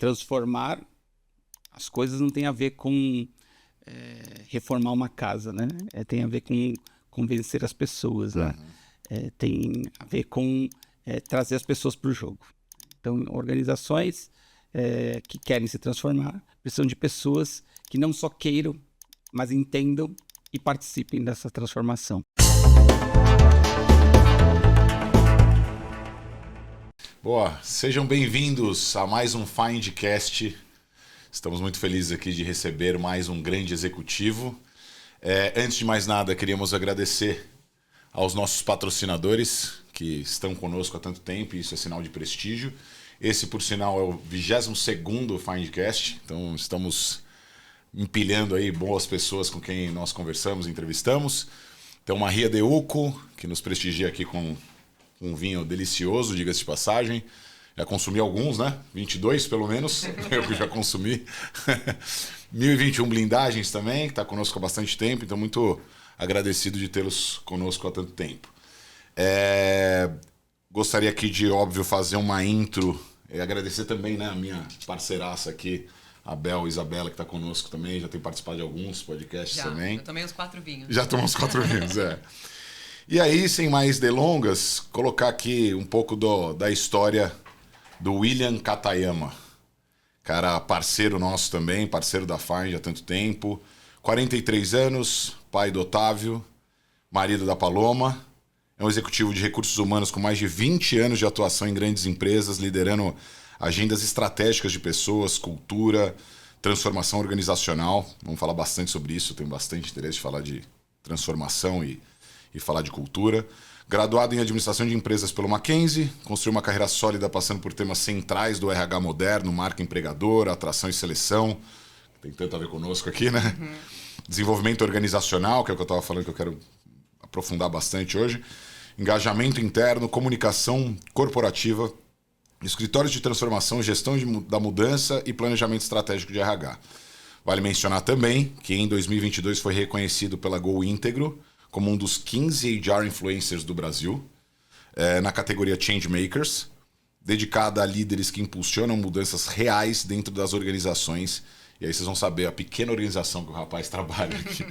transformar as coisas não tem a ver com reformar uma casa, né? Tem a ver com convencer as pessoas, né? Tem a ver com trazer as pessoas para o jogo. Então, organizações que querem se transformar precisam de pessoas que não só queiram, mas entendam e participem dessa transformação. Boa, sejam bem-vindos a mais um Findcast. Estamos muito felizes aqui de receber mais um grande executivo. Antes de mais nada, queríamos agradecer aos nossos patrocinadores que estão conosco há tanto tempo, e isso é sinal de prestígio. Esse, por sinal, é o 22º Findcast, então estamos empilhando aí boas pessoas com quem nós conversamos, entrevistamos. Então, Maria de Uco, que nos prestigia aqui com um vinho delicioso, diga-se de passagem. Já consumi alguns, né? 22 pelo menos, eu que já consumi. 1021 Blindagens também, que está conosco há bastante tempo, então muito agradecido de tê-los conosco há tanto tempo. Gostaria aqui de, óbvio, fazer uma intro e agradecer também, né, a minha parceiraça aqui, a Bel e Isabela, que está conosco também, já tem participado de alguns podcasts também. Já tomei os 4 vinhos. Já tomou os 4 vinhos, E aí, sem mais delongas, colocar aqui um pouco da história do William Katayama. Cara, parceiro nosso também, parceiro da Find há tanto tempo. 43 anos, pai do Otávio, marido da Paloma. É um executivo de recursos humanos com mais de 20 anos de atuação em grandes empresas, liderando agendas estratégicas de pessoas, cultura, transformação organizacional. Vamos falar bastante sobre isso, eu tenho bastante interesse de falar de transformação e falar de cultura. Graduado em administração de empresas pelo Mackenzie, construiu uma carreira sólida passando por temas centrais do RH moderno, marca empregadora, atração e seleção. Tem tanto a ver conosco aqui, né? Uhum. Desenvolvimento organizacional, que é o que eu estava falando que eu quero aprofundar bastante hoje. Engajamento interno, comunicação corporativa, escritórios de transformação, gestão da mudança e planejamento estratégico de RH. Vale mencionar também que em 2022 foi reconhecido pela Go Íntegro como um dos 15 HR Influencers do Brasil, na categoria Changemakers, dedicada a líderes que impulsionam mudanças reais dentro das organizações. E aí vocês vão saber a pequena organização que o rapaz trabalha aqui.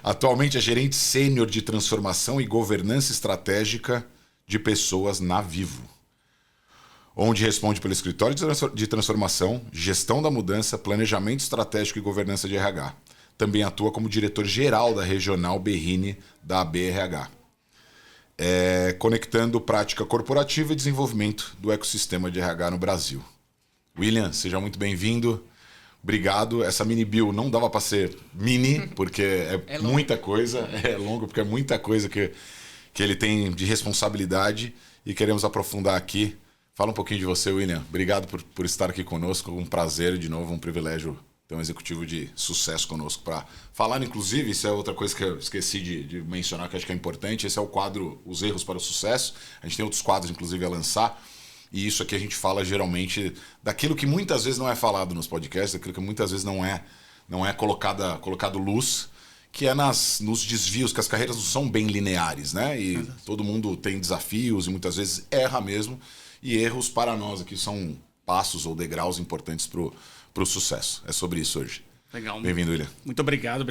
Atualmente é gerente sênior de transformação e governança estratégica de pessoas na Vivo, onde responde pelo escritório de transformação, gestão da mudança, planejamento estratégico e governança de RH. Também atua como diretor-geral da Regional Berrini da ABRH, conectando prática corporativa e desenvolvimento do ecossistema de RH no Brasil. William, seja muito bem-vindo. Obrigado. Essa mini bio não dava para ser mini, porque é muita coisa. É longo, porque é muita coisa que ele tem de responsabilidade e queremos aprofundar aqui. Fala um pouquinho de você, William. Obrigado por estar aqui conosco. Um prazer, de novo, um privilégio ter um executivo de sucesso conosco para falar. Inclusive, isso é outra coisa que eu esqueci de mencionar, que acho que é importante. Esse é o quadro Os Erros para o Sucesso. A gente tem outros quadros, inclusive, a lançar. E isso aqui a gente fala geralmente daquilo que muitas vezes não é falado nos podcasts, daquilo que muitas vezes não é colocado luz, que é nos desvios, que as carreiras não são bem lineares, né? E todo mundo tem desafios e muitas vezes erra mesmo. E erros para nós aqui são passos ou degraus importantes para o sucesso. É sobre isso hoje. Legal. Bem-vindo, William. Muito obrigado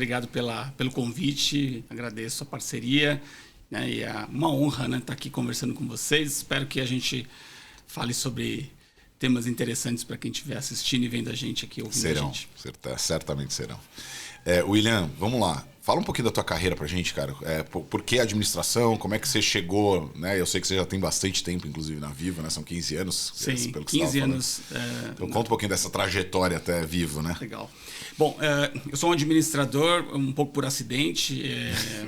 pelo convite. Agradeço a parceria, né? E é uma honra, né, estar aqui conversando com vocês. Espero que a gente fale sobre temas interessantes para quem estiver assistindo e vendo a gente aqui, ouvindo a gente. Certamente serão. William, vamos lá. Fala um pouquinho da tua carreira pra gente, cara. Por que administração? Como é que você chegou? Né? Eu sei que você já tem bastante tempo, inclusive, na Vivo, né? São 15 anos. Sim, pelo que 15 anos. Então conta um pouquinho dessa trajetória até Vivo, né? Legal. Bom, eu sou um administrador, um pouco por acidente.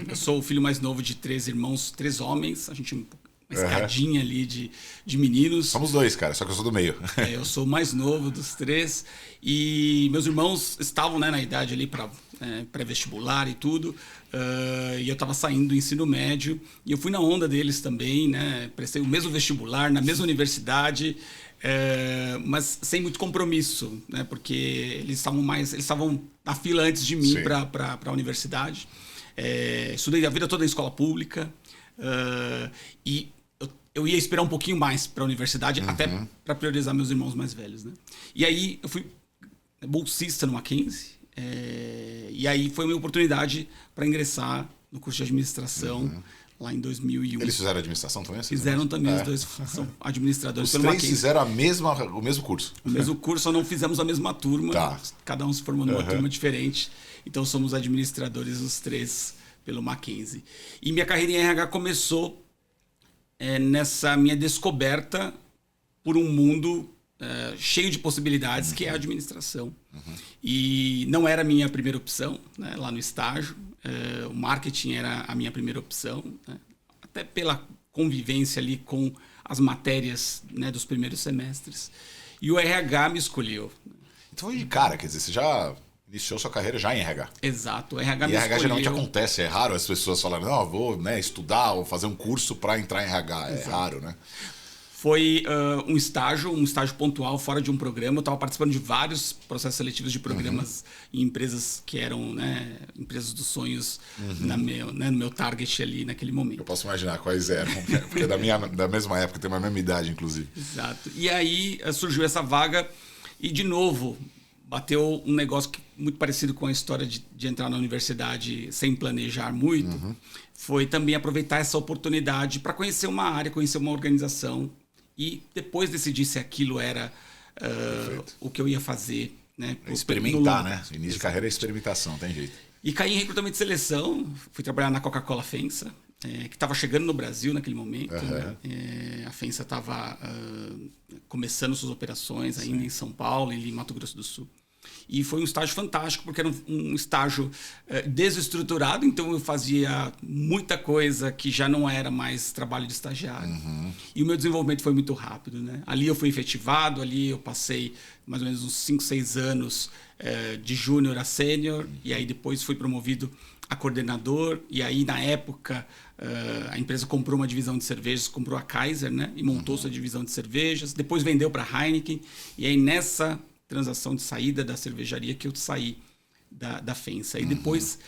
Eu sou o filho mais novo de 3 irmãos, 3 homens. A gente uma escadinha ali de meninos. Somos 2, cara, só que eu sou do meio. Eu sou o mais novo dos 3. E meus irmãos estavam, né, na idade ali para pré-vestibular e tudo. E eu estava saindo do ensino médio. E eu fui na onda deles também, né? Prestei o mesmo vestibular, na mesma universidade. Mas sem muito compromisso, né? Porque eles estavam na fila antes de mim para a universidade. Estudei a vida toda em escola pública. E eu ia esperar um pouquinho mais para a universidade, até para priorizar meus irmãos mais velhos, né? E aí eu fui bolsista no Mackenzie, e aí foi a minha oportunidade para ingressar no curso de administração lá em 2001. Eles fizeram administração também? Fizeram também, os dois são administradores. Os pelo três Mackenzie. fizeram o mesmo curso. O mesmo curso, só não fizemos a mesma turma. Tá. Cada um se formou numa turma diferente. Então somos administradores os três pelo Mackenzie. E minha carreira em RH começou nessa minha descoberta por um mundo cheio de possibilidades, que é a administração. E não era a minha primeira opção, né, lá no estágio. O marketing era a minha primeira opção, né, até pela convivência ali com as matérias, né, dos primeiros semestres. E o RH me escolheu. Então foi de cara, quer dizer, você já iniciou sua carreira já em RH. Exato, o RH E me RH escolheu. geralmente acontece, é raro as pessoas falarem, não, eu vou, né, estudar ou fazer um curso para entrar em RH. É raro, né? Foi um estágio pontual fora de um programa. Eu estava participando de vários processos seletivos de programas em empresas que eram, né, empresas dos sonhos no meu target ali naquele momento. Eu posso imaginar quais eram, porque é da mesma época, tem a mesma idade, inclusive. Exato. E aí surgiu essa vaga e, de novo, bateu um negócio muito parecido com a história de entrar na universidade sem planejar muito. Foi também aproveitar essa oportunidade para conhecer uma área, conhecer uma organização e depois decidir se aquilo era o que eu ia fazer. Né, experimentar, né? Início de carreira é experimentação, tem jeito. E caí em recrutamento de seleção, fui trabalhar na Coca-Cola FEMSA, que estava chegando no Brasil naquele momento. Né? A FEMSA estava começando suas operações ainda em São Paulo e em Mato Grosso do Sul. E foi um estágio fantástico, porque era um estágio desestruturado, então eu fazia muita coisa que já não era mais trabalho de estagiário. E o meu desenvolvimento foi muito rápido. Né? Ali eu fui efetivado, ali eu passei mais ou menos uns 5, 6 anos de júnior a sênior, e aí depois fui promovido a coordenador, e aí na época a empresa comprou uma divisão de cervejas, comprou a Kaiser, né? E montou sua divisão de cervejas, depois vendeu para a Heineken, e aí nessa transação de saída da cervejaria que eu saí da FEMSA. E depois,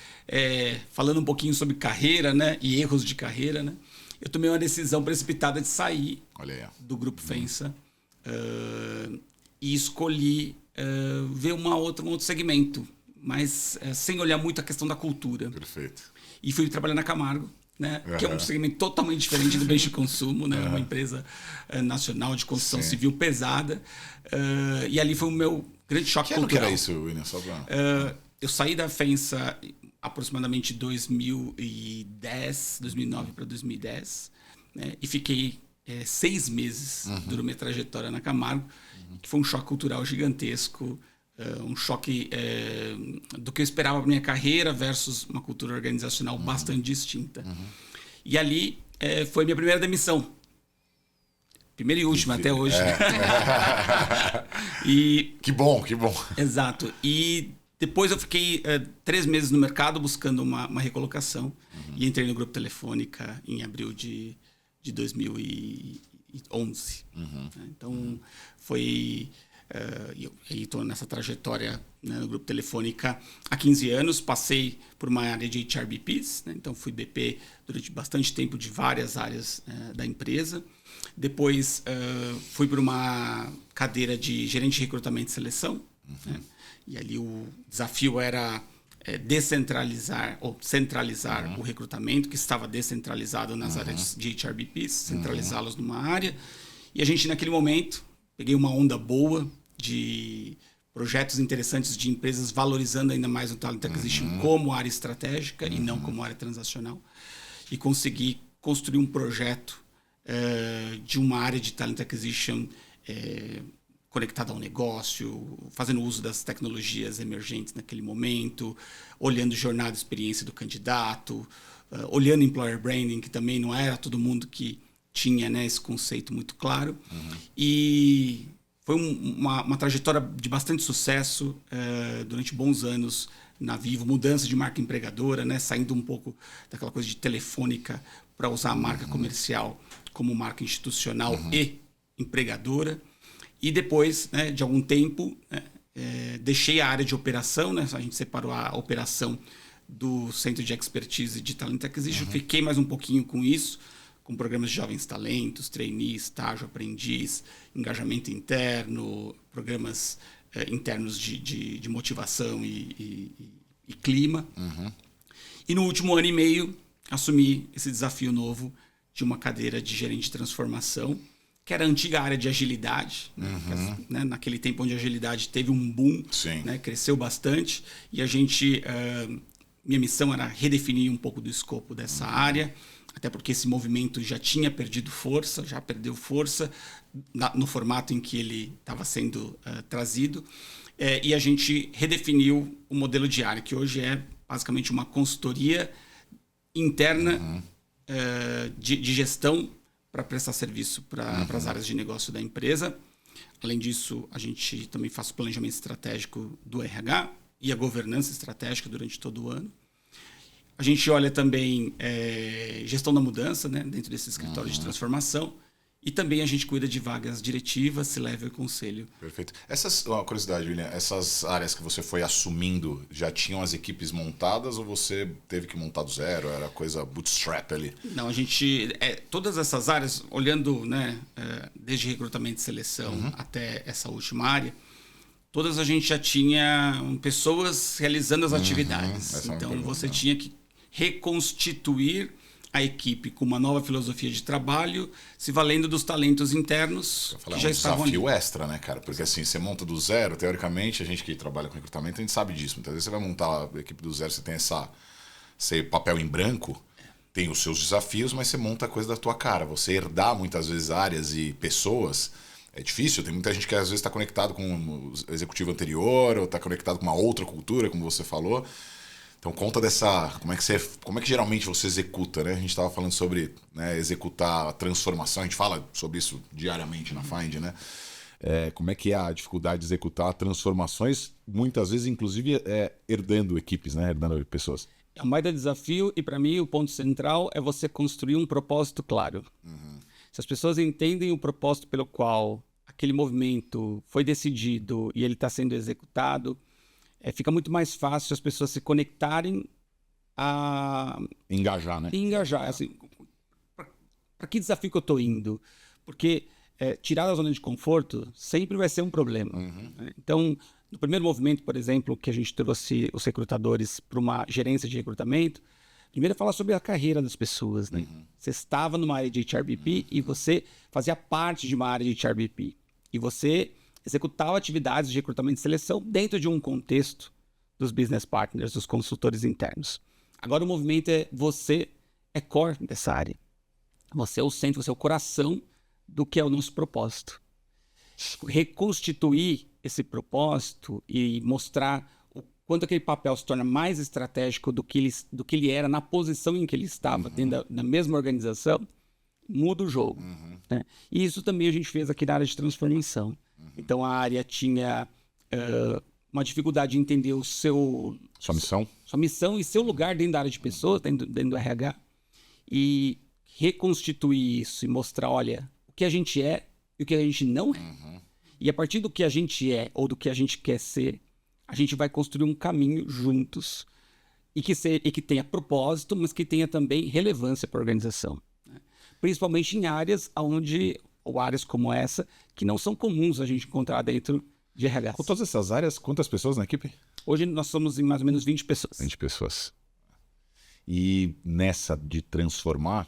falando um pouquinho sobre carreira, né, e erros de carreira, né, eu tomei uma decisão precipitada de sair do grupo FEMSA e escolhi ver um outro segmento, mas sem olhar muito a questão da cultura. Perfeito. E fui trabalhar na Camargo, né, que é um segmento totalmente diferente do bens de consumo, né, uma empresa nacional de construção civil pesada. E ali foi o meu grande choque cultural. Que era isso, William? Só pra... Eu saí da FEMSA aproximadamente 2009 para 2010, né, e fiquei 6 meses, durou minha trajetória na Camargo, que foi um choque cultural gigantesco, um choque do que eu esperava para minha carreira versus uma cultura organizacional bastante distinta. E ali foi minha primeira demissão. Primeira e última até hoje. Que bom, que bom. Exato. E depois eu fiquei 3 meses no mercado buscando uma recolocação e entrei no Grupo Telefônica em abril de 2011. Então foi... eu estou nessa trajetória, né, no Grupo Telefônica há 15 anos. Passei por uma área de HRBPs, né, então fui BP durante bastante tempo de várias áreas da empresa. Depois fui para uma cadeira de gerente de recrutamento e seleção, né, e ali o desafio era descentralizar ou centralizar o recrutamento, que estava descentralizado nas áreas de HRBPs, centralizá-los numa área. E a gente, naquele momento, peguei uma onda boa de projetos interessantes de empresas valorizando ainda mais o Talent Acquisition como área estratégica e não como área transacional. E consegui construir um projeto de uma área de Talent Acquisition conectada ao negócio, fazendo uso das tecnologias emergentes naquele momento, olhando jornada e experiência do candidato, olhando employer branding, que também não era todo mundo que tinha, né, esse conceito muito claro. E foi uma trajetória de bastante sucesso durante bons anos na Vivo, mudança de marca empregadora, né, saindo um pouco daquela coisa de Telefônica para usar a marca comercial como marca institucional e empregadora. E depois, né, de algum tempo, deixei a área de operação, né, a gente separou a operação do Centro de Expertise de Talent Acquisition, fiquei mais um pouquinho com isso, com programas de jovens talentos, trainee, estágio, aprendiz, engajamento interno, programas internos de motivação e clima. E no último ano e meio, assumi esse desafio novo de uma cadeira de gerente de transformação, que era a antiga área de agilidade, né? Naquele tempo onde a agilidade teve um boom, né? Cresceu bastante, e a gente, minha missão era redefinir um pouco do escopo dessa área, até porque esse movimento já tinha perdido força, já perdeu força no formato em que ele estava sendo trazido, e a gente redefiniu o modelo de área, que hoje é basicamente uma consultoria interna de gestão para prestar serviço para as áreas de negócio da empresa. Além disso, a gente também faz o planejamento estratégico do RH e a governança estratégica durante todo o ano. A gente olha também gestão da mudança, né, dentro desse escritório de transformação. E também a gente cuida de vagas diretivas, C-level e conselho. Perfeito. Uma curiosidade, William, essas áreas que você foi assumindo, já tinham as equipes montadas ou você teve que montar do zero? Era coisa bootstrap ali? Não, a gente... todas essas áreas, olhando, né, desde recrutamento e seleção até essa última área, todas a gente já tinha pessoas realizando as atividades. Então, você tinha que reconstituir a equipe com uma nova filosofia de trabalho, se valendo dos talentos internos que já estavam ali. É um desafio extra, né, cara? Porque assim, você monta do zero, teoricamente, a gente que trabalha com recrutamento, a gente sabe disso. Muitas vezes você vai montar a equipe do zero, você tem esse papel em branco, tem os seus desafios, mas você monta a coisa da tua cara. Você herdar muitas vezes áreas e pessoas é difícil. Tem muita gente que às vezes está conectado com o executivo anterior ou está conectado com uma outra cultura, como você falou. Então conta dessa... Como é que geralmente você executa, né? A gente estava falando sobre, né, executar a transformação, a gente fala sobre isso diariamente na Find, né? Como é que é a dificuldade de executar transformações, muitas vezes, inclusive, herdando equipes, né? Herdando pessoas. É um baita desafio e, para mim, o ponto central é você construir um propósito claro. Se as pessoas entendem o propósito pelo qual aquele movimento foi decidido e ele está sendo executado, fica muito mais fácil as pessoas se conectarem a... Engajar, né? Engajar. Assim, para que desafio que eu estou indo? Porque tirar da zona de conforto sempre vai ser um problema. Né? Então, no primeiro movimento, por exemplo, que a gente trouxe os recrutadores para uma gerência de recrutamento, primeiro é falar sobre a carreira das pessoas. Né? Você estava numa área de HRBP e você fazia parte de uma área de HRBP. E você executava atividades de recrutamento e seleção dentro de um contexto dos business partners, dos consultores internos. Agora o movimento você é core dessa área. Você é o centro, você é o coração do que é o nosso propósito. Reconstituir esse propósito e mostrar o quanto aquele papel se torna mais estratégico do que ele era na posição em que ele estava, dentro da mesma organização, muda o jogo. Né? E isso também a gente fez aqui na área de transformação. Então a área tinha uma dificuldade de entender sua missão e seu lugar dentro da área de pessoas, dentro do RH, e reconstituir isso e mostrar, olha, o que a gente é e o que a gente não é. E a partir do que a gente é ou do que a gente quer ser, a gente vai construir um caminho juntos e que tenha propósito, mas que tenha também relevância para a organização. Né? Principalmente em áreas ou áreas como essa, que não são comuns a gente encontrar dentro de RH. Com todas essas áreas, quantas pessoas na equipe? Hoje nós somos em mais ou menos 20 pessoas. 20 pessoas. E nessa de transformar,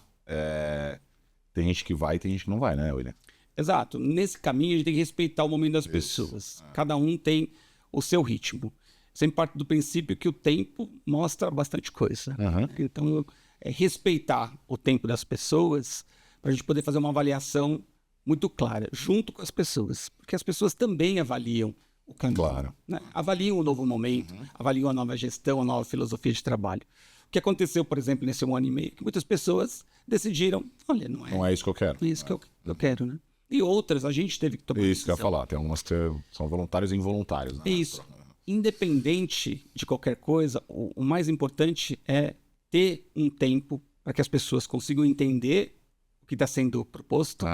tem gente que vai e tem gente que não vai, né, William? Exato. Nesse caminho a gente tem que respeitar o momento das pessoas. Cada um tem o seu ritmo. Sempre parte do princípio que o tempo mostra bastante coisa. Então, respeitar o tempo das pessoas para a gente poder fazer uma avaliação muito clara, junto com as pessoas. Porque as pessoas também avaliam o caminho. Claro. Né? Avaliam o novo momento, avaliam a nova gestão, a nova filosofia de trabalho. O que aconteceu, por exemplo, nesse 1 ano e meio, que muitas pessoas decidiram, olha, não é isso que eu quero. Não é isso que eu quero, né? E outras a gente teve que tomar isso que eu ia falar, tem algumas que são voluntários e involuntários. Né? Isso. Independente de qualquer coisa, o mais importante é ter um tempo para que as pessoas consigam entender o que está sendo proposto,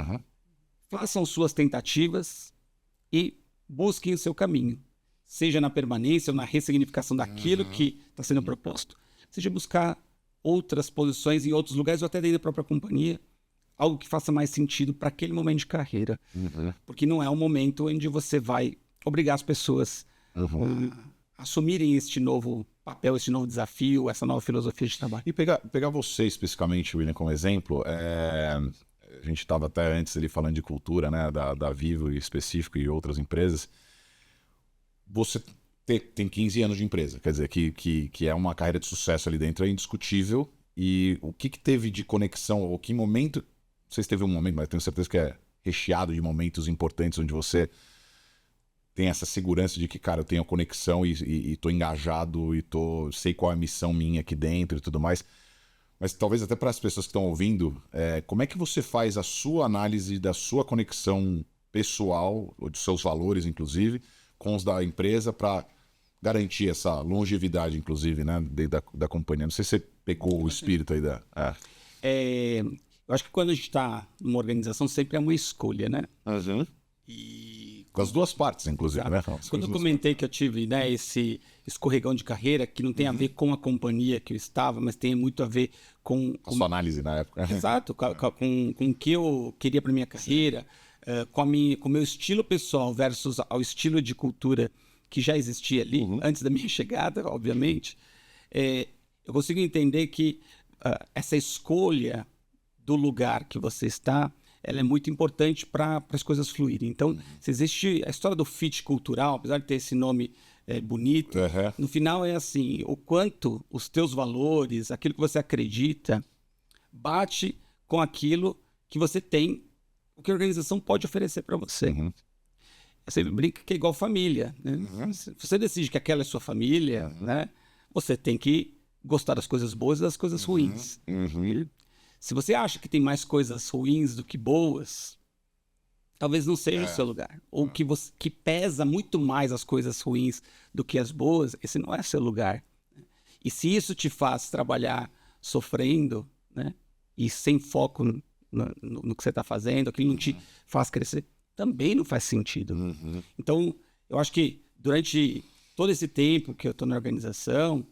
façam suas tentativas e busquem o seu caminho. Seja na permanência ou na ressignificação daquilo que está sendo proposto, seja buscar outras posições em outros lugares ou até dentro da própria companhia, algo que faça mais sentido para aquele momento de carreira. Porque não é um momento onde você vai obrigar as pessoas a assumirem este novo papel, este novo desafio, essa nova filosofia de trabalho. E pegar você especificamente, William, como exemplo, a gente estava até antes ali falando de cultura, né, da Vivo em específico e outras empresas. Você tem 15 anos de empresa, quer dizer, que é uma carreira de sucesso ali dentro, é indiscutível. E o que teve de conexão, ou que momento, não sei se teve um momento, mas tenho certeza que é recheado de momentos importantes onde você tem essa segurança de que, cara, eu tenho conexão e tô engajado e sei qual é a missão minha aqui dentro e tudo mais. Mas talvez até para as pessoas que estão ouvindo, como é que você faz a sua análise da sua conexão pessoal, ou dos seus valores, inclusive, com os da empresa para garantir essa longevidade, inclusive, né, da companhia? Não sei se você pegou o espírito aí da... Eu acho que quando a gente está numa organização, sempre é uma escolha, né? Com as duas partes, inclusive, né? Quando eu comentei que eu tive, né, esse escorregão de carreira, que não tem a ver com a companhia que eu estava, mas tem muito a ver com... A sua análise na época. Exato, com o que eu queria para minha carreira, com o meu estilo pessoal versus ao estilo de cultura que já existia ali, antes da minha chegada, obviamente, eu consigo entender que essa escolha do lugar que você está, ela é muito importante para as coisas fluírem. Então, se existe a história do fit cultural, apesar de ter esse nome bonito, no final é assim, o quanto os teus valores, aquilo que você acredita, bate com aquilo que você tem, o que a organização pode oferecer para você. Você brinca que é igual família, né? Se você decide que aquela é sua família, né, você tem que gostar das coisas boas e das coisas ruins. Se você acha que tem mais coisas ruins do que boas, talvez não seja o seu lugar. Ou que pesa muito mais as coisas ruins do que as boas, esse não é seu lugar. E se isso te faz trabalhar sofrendo, né, e sem foco no que você está fazendo, aquilo não te faz crescer, também não faz sentido. Então, eu acho que durante todo esse tempo que eu estou na organização,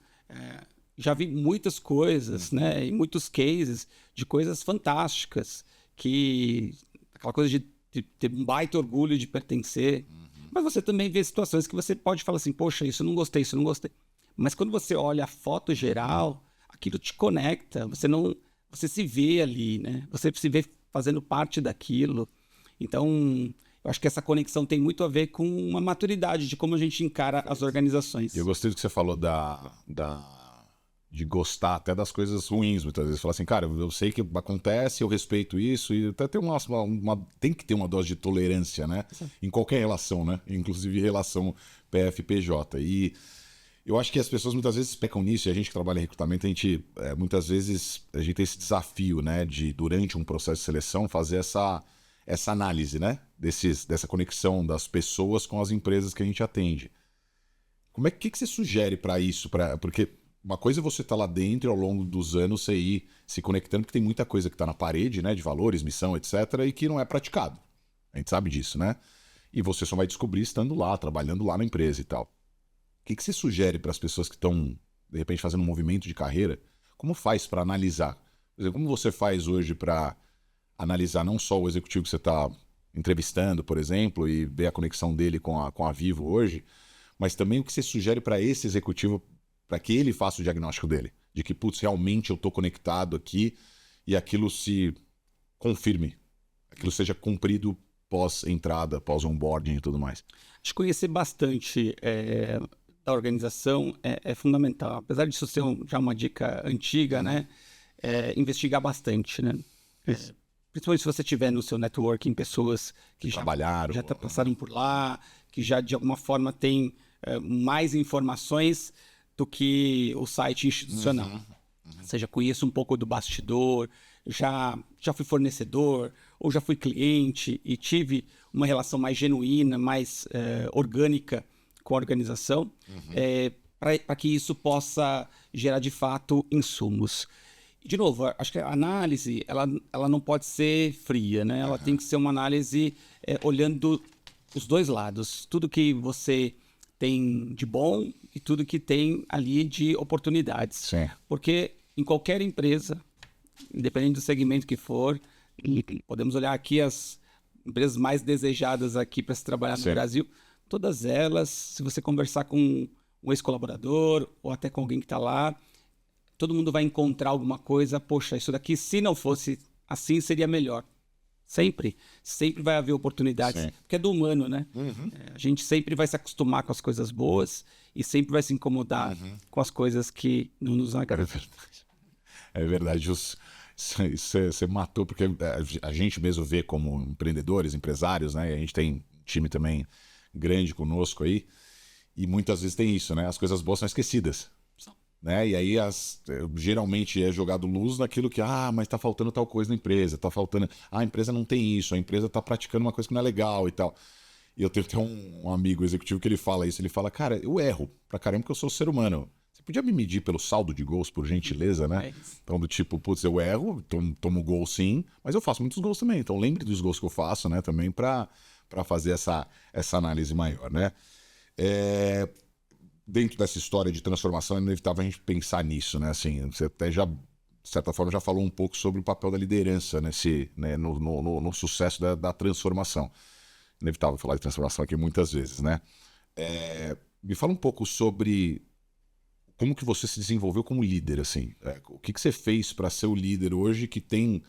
já vi muitas coisas, né, e muitos cases de coisas fantásticas, aquela coisa de ter um baita orgulho de pertencer, mas você também vê situações que você pode falar assim, poxa, isso eu não gostei, isso eu não gostei. Mas quando você olha a foto geral, aquilo te conecta, você se vê ali, né? Você se vê fazendo parte daquilo. Então, eu acho que essa conexão tem muito a ver com uma maturidade de como a gente encara as organizações. Eu gostei do que você falou de gostar até das coisas ruins, muitas vezes. Falar assim, cara, eu sei que acontece, eu respeito isso, e até tem que ter uma dose de tolerância, né? Em qualquer relação, né? Inclusive relação PF-PJ. E eu acho que as pessoas muitas vezes pecam nisso, e a gente que trabalha em recrutamento, muitas vezes a gente tem esse desafio, né? De, durante um processo de seleção, fazer essa análise, né? Dessa conexão das pessoas com as empresas que a gente atende. Como que você sugere para isso? Porque uma coisa é você estar lá dentro e ao longo dos anos você ir se conectando, porque tem muita coisa que está na parede, né? De valores, missão, etc. E que não é praticado. A gente sabe disso, né? E você só vai descobrir estando lá, trabalhando lá na empresa e tal. O que você sugere para as pessoas que estão, de repente, fazendo um movimento de carreira? Como faz para analisar? Por exemplo, como você faz hoje para analisar não só o executivo que você está entrevistando, por exemplo, e ver a conexão dele com a Vivo hoje, mas também o que você sugere para esse executivo para que ele faça o diagnóstico dele, de que, putz, realmente eu estou conectado aqui e aquilo se confirme, aquilo seja cumprido pós-entrada, pós-onboarding e tudo mais. Acho que conhecer bastante da organização é fundamental. Apesar disso ser já uma dica antiga, né? Investigar bastante, né? Principalmente se você tiver no seu networking pessoas que já trabalharam, já passaram por lá, que já de alguma forma têm mais informações do que o site institucional. Ou seja, conheço um pouco do bastidor, já fui fornecedor ou já fui cliente e tive uma relação mais genuína, mais orgânica com a organização, para que isso possa gerar de fato insumos. De novo, acho que a análise ela não pode ser fria, né? Ela tem que ser uma análise olhando os dois lados. Tudo que você tem de bom e tudo que tem ali de oportunidades. Sim. Porque em qualquer empresa, independente do segmento que for, E podemos olhar aqui as empresas mais desejadas aqui para se trabalhar no Brasil. Todas elas, se você conversar com um ex-colaborador ou até com alguém que está lá, todo mundo vai encontrar alguma coisa. Poxa, isso daqui, se não fosse assim, seria melhor. Sempre vai haver oportunidades, porque é do humano, né? A gente sempre vai se acostumar com as coisas boas e sempre vai se incomodar com as coisas que não nos agradam. É verdade, você matou, porque a gente mesmo vê como empreendedores, empresários, né? E a gente tem um time também grande conosco aí, e muitas vezes tem isso, né? As coisas boas são esquecidas. Né? E aí geralmente é jogado luz naquilo que, mas tá faltando tal coisa na empresa, tá faltando, a empresa não tem isso, a empresa tá praticando uma coisa que não é legal e tal. E eu tenho até um amigo executivo que ele fala isso, ele fala, cara, eu erro pra caramba porque eu sou ser humano. Você podia me medir pelo saldo de gols, por gentileza, né? Então, do tipo, putz, eu erro, tomo gol sim, mas eu faço muitos gols também. Então, lembre dos gols que eu faço, né? Também pra fazer essa análise maior, né? Dentro dessa história de transformação, é inevitável a gente pensar nisso, né? Assim, você até já, de certa forma, já falou um pouco sobre o papel da liderança no sucesso da transformação. Inevitável falar de transformação aqui muitas vezes, né? Me fala um pouco sobre como que você se desenvolveu como líder, assim. O que você fez para ser o líder hoje que tem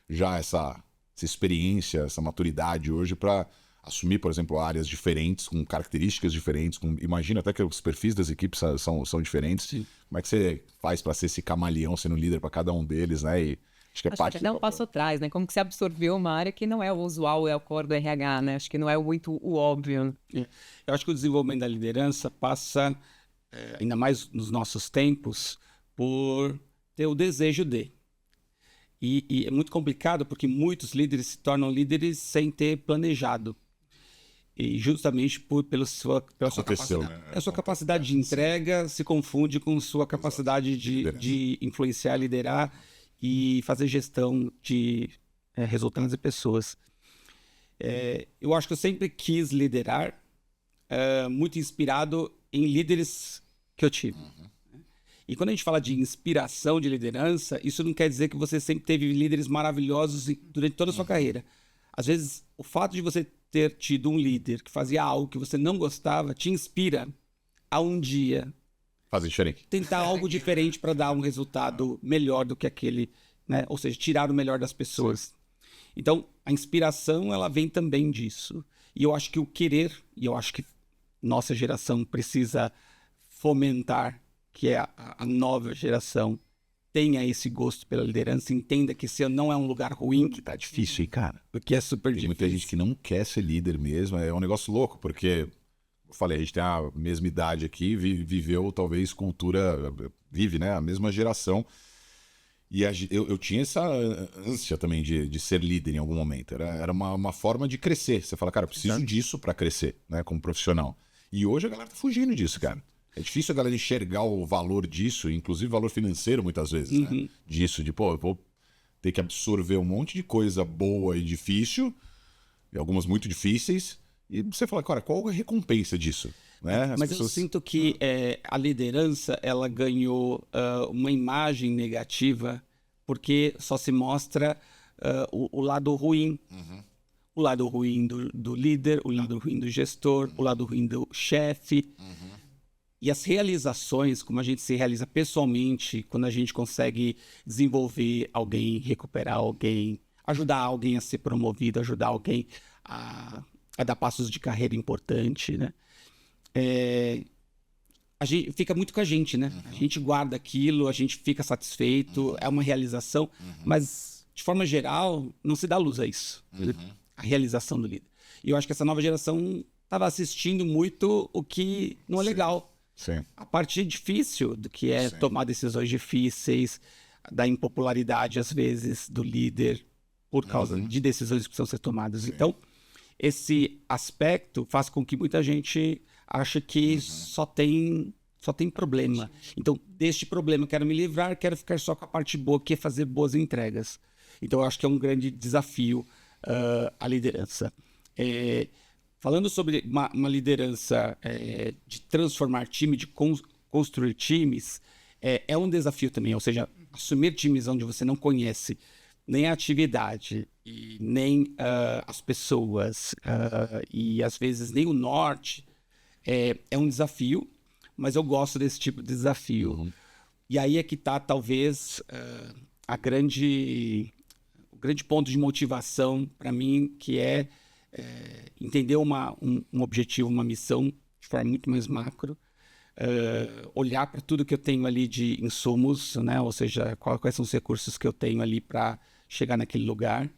já essa experiência, essa maturidade hoje para assumir, por exemplo, áreas diferentes, com características diferentes, imagina até que os perfis das equipes são diferentes. Sim. Como é que você faz para ser esse camaleão, sendo líder para cada um deles, né? E acho que parte... Dá um passo atrás, né? Como que você absorveu uma área que não é o usual, é o core do RH, né? Acho que não é muito o óbvio. Eu acho que o desenvolvimento da liderança passa, ainda mais nos nossos tempos, por ter o desejo de. E é muito complicado porque muitos líderes se tornam líderes sem ter planejado. E justamente pela sua capacidade. Né? A sua capacidade de entrega se confunde com sua capacidade de influenciar, liderar e fazer gestão de resultados e pessoas. Eu acho que eu sempre quis liderar, muito inspirado em líderes que eu tive. E quando a gente fala de inspiração de liderança, isso não quer dizer que você sempre teve líderes maravilhosos durante toda a sua carreira. Às vezes, o fato de você ter tido um líder que fazia algo que você não gostava te inspira a um dia fazer diferente, tentar algo diferente para dar um resultado melhor do que aquele, né? Ou seja, tirar o melhor das pessoas. Sim. Então, a inspiração ela vem também disso. E eu acho que o querer, e eu acho que nossa geração precisa fomentar, que é a nova geração, tenha esse gosto pela liderança, entenda que esse não é um lugar ruim. Que tá difícil, hein, cara? Porque é super difícil. Tem muita gente que não quer ser líder mesmo, é um negócio louco, porque, eu falei, a gente tem a mesma idade aqui, viveu talvez vive, né, a mesma geração, e eu tinha essa ânsia também de ser líder em algum momento, era uma forma de crescer, você fala, cara, eu preciso disso para crescer, né, como profissional. E hoje a galera tá fugindo disso, cara. É difícil a galera enxergar o valor disso, inclusive valor financeiro muitas vezes, né? Disso, eu vou ter que absorver um monte de coisa boa e difícil, e algumas muito difíceis, e você fala, cara, qual a recompensa disso? Né? Mas pessoas... eu sinto que a liderança, ela ganhou uma imagem negativa porque só se mostra o lado ruim. O lado ruim do líder, o lado ruim do gestor, o lado ruim do chefe. E as realizações, como a gente se realiza pessoalmente, quando a gente consegue desenvolver alguém, recuperar alguém, ajudar alguém a ser promovido, ajudar alguém a dar passos de carreira importante, né? A gente fica muito com a gente, né? A gente guarda aquilo, a gente fica satisfeito, é uma realização, mas de forma geral não se dá luz a isso, a realização do líder. E eu acho que essa nova geração estava assistindo muito o que não é legal. Sim. A parte difícil do que é tomar decisões difíceis, da impopularidade às vezes do líder por causa de decisões que precisam ser tomadas. Sim. Então, esse aspecto faz com que muita gente ache que só tem problema. Então, deste problema eu quero me livrar, quero ficar só com a parte boa, que é fazer boas entregas. Então, eu acho que é um grande desafio a liderança. Falando sobre uma liderança de transformar time, de construir times, é um desafio também. Ou seja, assumir times onde você não conhece nem a atividade, e nem as pessoas, e às vezes nem o norte, é um desafio, mas eu gosto desse tipo de desafio. E aí é que está, talvez, o grande ponto de motivação para mim, que é entender um objetivo, uma missão de forma muito mais macro, olhar para tudo que eu tenho ali de insumos, né? Ou seja, quais são os recursos que eu tenho ali para chegar naquele lugar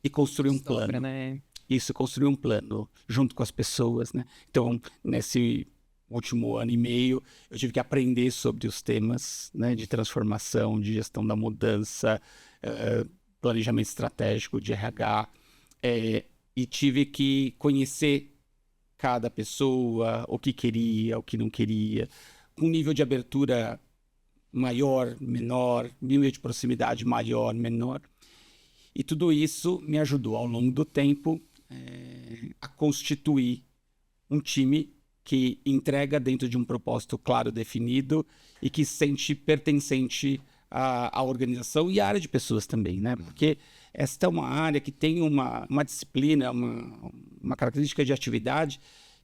e construir um plano. Né? Isso, construir um plano junto com as pessoas, né? Então, nesse último ano e meio, eu tive que aprender sobre os temas, né, de transformação, de gestão da mudança, planejamento estratégico de RH, e tive que conhecer cada pessoa, o que queria, o que não queria, um nível de abertura maior, menor, nível de proximidade maior, menor. E tudo isso me ajudou ao longo do tempo a constituir um time que entrega dentro de um propósito claro, definido, e que se sente pertencente à organização e à área de pessoas também, né? Porque esta é uma área que tem uma disciplina, uma característica de atividade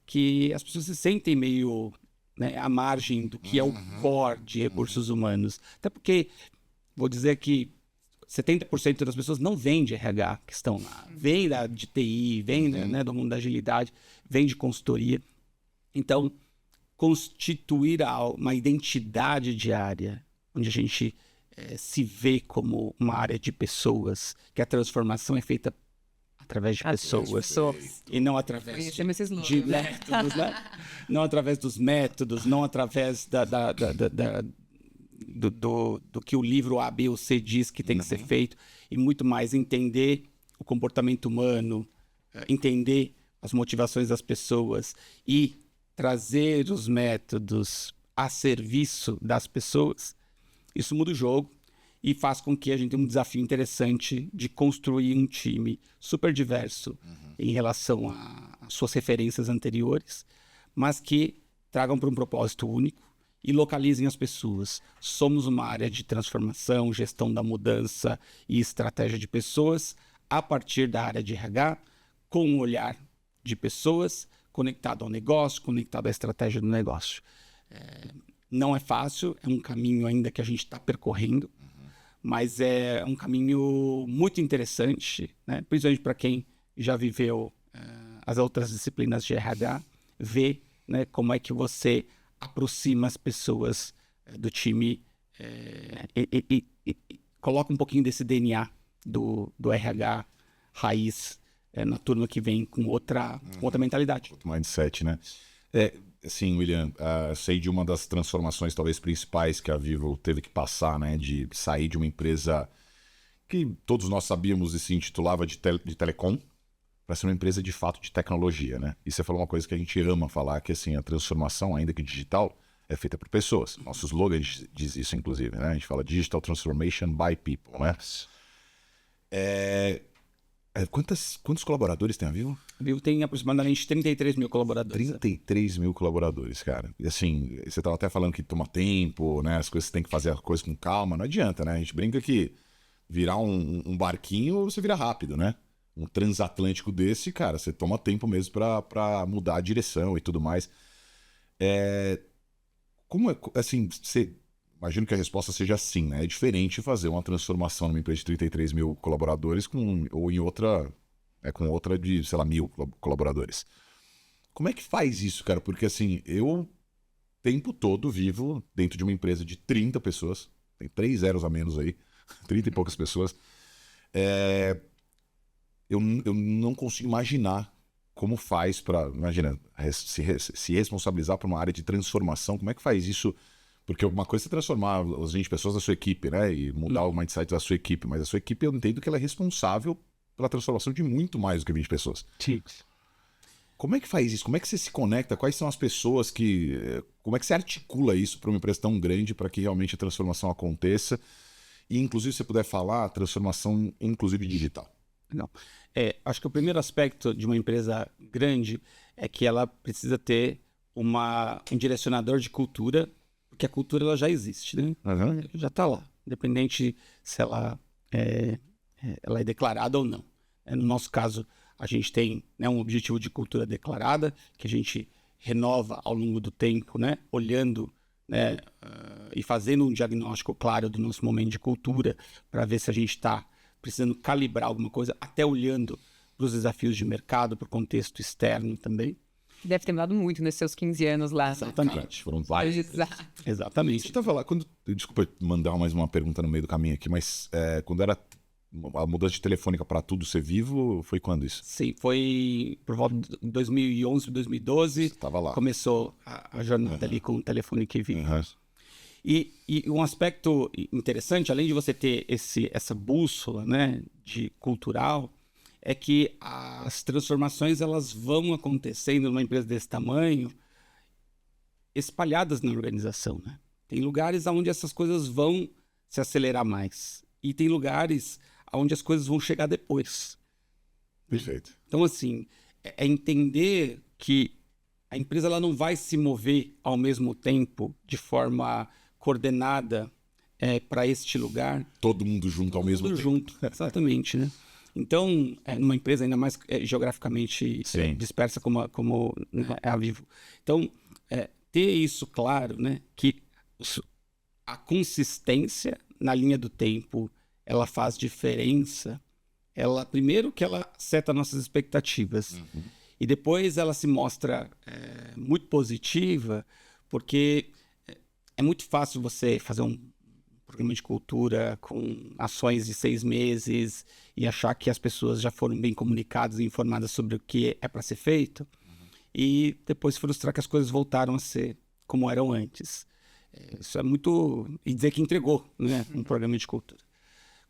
que as pessoas se sentem meio, né, à margem do que é o core de recursos humanos. Até porque, vou dizer que 70% das pessoas não vêm de RH que estão lá. Vêm de TI, vêm, né, do mundo da agilidade, vêm de consultoria. Então, constituir uma identidade de área, onde a gente se vê como uma área de pessoas, que a transformação é feita através de pessoas e não através de métodos, né? Não através dos métodos, não através do que o livro A, B ou C diz que tem que ser feito, e muito mais entender o comportamento humano, entender as motivações das pessoas e trazer os métodos a serviço das pessoas. Isso muda o jogo e faz com que a gente tenha um desafio interessante de construir um time super diverso em relação às suas referências anteriores, mas que tragam para um propósito único e localizem as pessoas. Somos uma área de transformação, gestão da mudança e estratégia de pessoas a partir da área de RH, com um olhar de pessoas conectado ao negócio, conectado à estratégia do negócio. Não é fácil, é um caminho ainda que a gente está percorrendo, mas é um caminho muito interessante, né? Principalmente para quem já viveu as outras disciplinas de RH, ver, né, como é que você aproxima as pessoas do time e coloca um pouquinho desse DNA do RH raiz na turma que vem com outra mentalidade. Outro mindset, né? Assim, William, sei de uma das transformações talvez principais que a Vivo teve que passar, né? De sair de uma empresa que todos nós sabíamos e se intitulava de telecom para ser uma empresa de fato de tecnologia, né? E você falou uma coisa que a gente ama falar, que assim, a transformação, ainda que digital, é feita por pessoas. Nosso slogan diz isso, inclusive, né? A gente fala Digital Transformation by People, né? Quantos colaboradores tem a Vivo? A Vivo tem aproximadamente 33 mil colaboradores. 33 mil colaboradores, cara. E assim, você estava até falando que toma tempo, né? As coisas, você tem que fazer a coisa com calma. Não adianta, né? A gente brinca que virar um barquinho, você vira rápido, né? Um transatlântico desse, cara, você toma tempo mesmo para mudar a direção e tudo mais. Como é, assim, imagino que a resposta seja sim, né? É diferente fazer uma transformação numa empresa de 33 mil colaboradores ou em outra, com outra de, sei lá, 1.000 colaboradores. Como é que faz isso, cara? Porque assim, eu o tempo todo vivo dentro de uma empresa de 30 pessoas, tem 3 zeros a menos aí, 30 e poucas pessoas. Eu não consigo imaginar como faz para, imagina, se responsabilizar por uma área de transformação. Como é que faz isso? Porque uma coisa é você transformar as 20 pessoas da sua equipe, né? E mudar o mindset da sua equipe. Mas a sua equipe, eu entendo que ela é responsável pela transformação de muito mais do que 20 pessoas. Sim. Como é que faz isso? Como é que você se conecta? Quais são as pessoas que... Como é que você articula isso para uma empresa tão grande para que realmente a transformação aconteça? E, inclusive, se você puder falar, transformação, inclusive, digital. Não. Acho que o primeiro aspecto de uma empresa grande é que ela precisa ter um direcionador de cultura, porque a cultura ela já existe, né? Já está lá. Independente se ela é ela é declarada ou não. No nosso caso, a gente tem, né, um objetivo de cultura declarada, que a gente renova ao longo do tempo, né, olhando, né, e fazendo um diagnóstico claro do nosso momento de cultura, para ver se a gente está precisando calibrar alguma coisa, até olhando para os desafios de mercado, para o contexto externo também. Deve ter mudado muito nesses seus 15 anos lá. Exatamente. Foram vários. Exatamente. Você estava lá, desculpa mandar mais uma pergunta no meio do caminho aqui, mas quando era a mudança de telefônica para tudo ser vivo, foi quando isso? Sim, foi por volta de 2011, 2012. Você estava lá. Começou a jornada ali com o Telefônica e Vivo. E um aspecto interessante, além de você ter essa bússola, né, de cultural, é que as transformações elas vão acontecendo numa empresa desse tamanho, espalhadas na organização, né? Tem lugares onde essas coisas vão se acelerar mais e tem lugares onde as coisas vão chegar depois. Perfeito. Então, assim, é entender que a empresa ela não vai se mover ao mesmo tempo de forma coordenada para este lugar. Todo mundo junto ao mesmo Tudo tempo. junto, exatamente, né? Então, numa empresa ainda mais geograficamente dispersa como é a Vivo. Então, ter isso claro, né? Que a consistência na linha do tempo, ela faz diferença. Primeiro que ela seta nossas expectativas. E depois ela se mostra muito positiva, porque é muito fácil você fazer um programa de cultura com ações de 6 meses e achar que as pessoas já foram bem comunicadas e informadas sobre o que é para ser feito e depois frustrar que as coisas voltaram a ser como eram antes. Isso é muito... E dizer que entregou, né, um programa de cultura.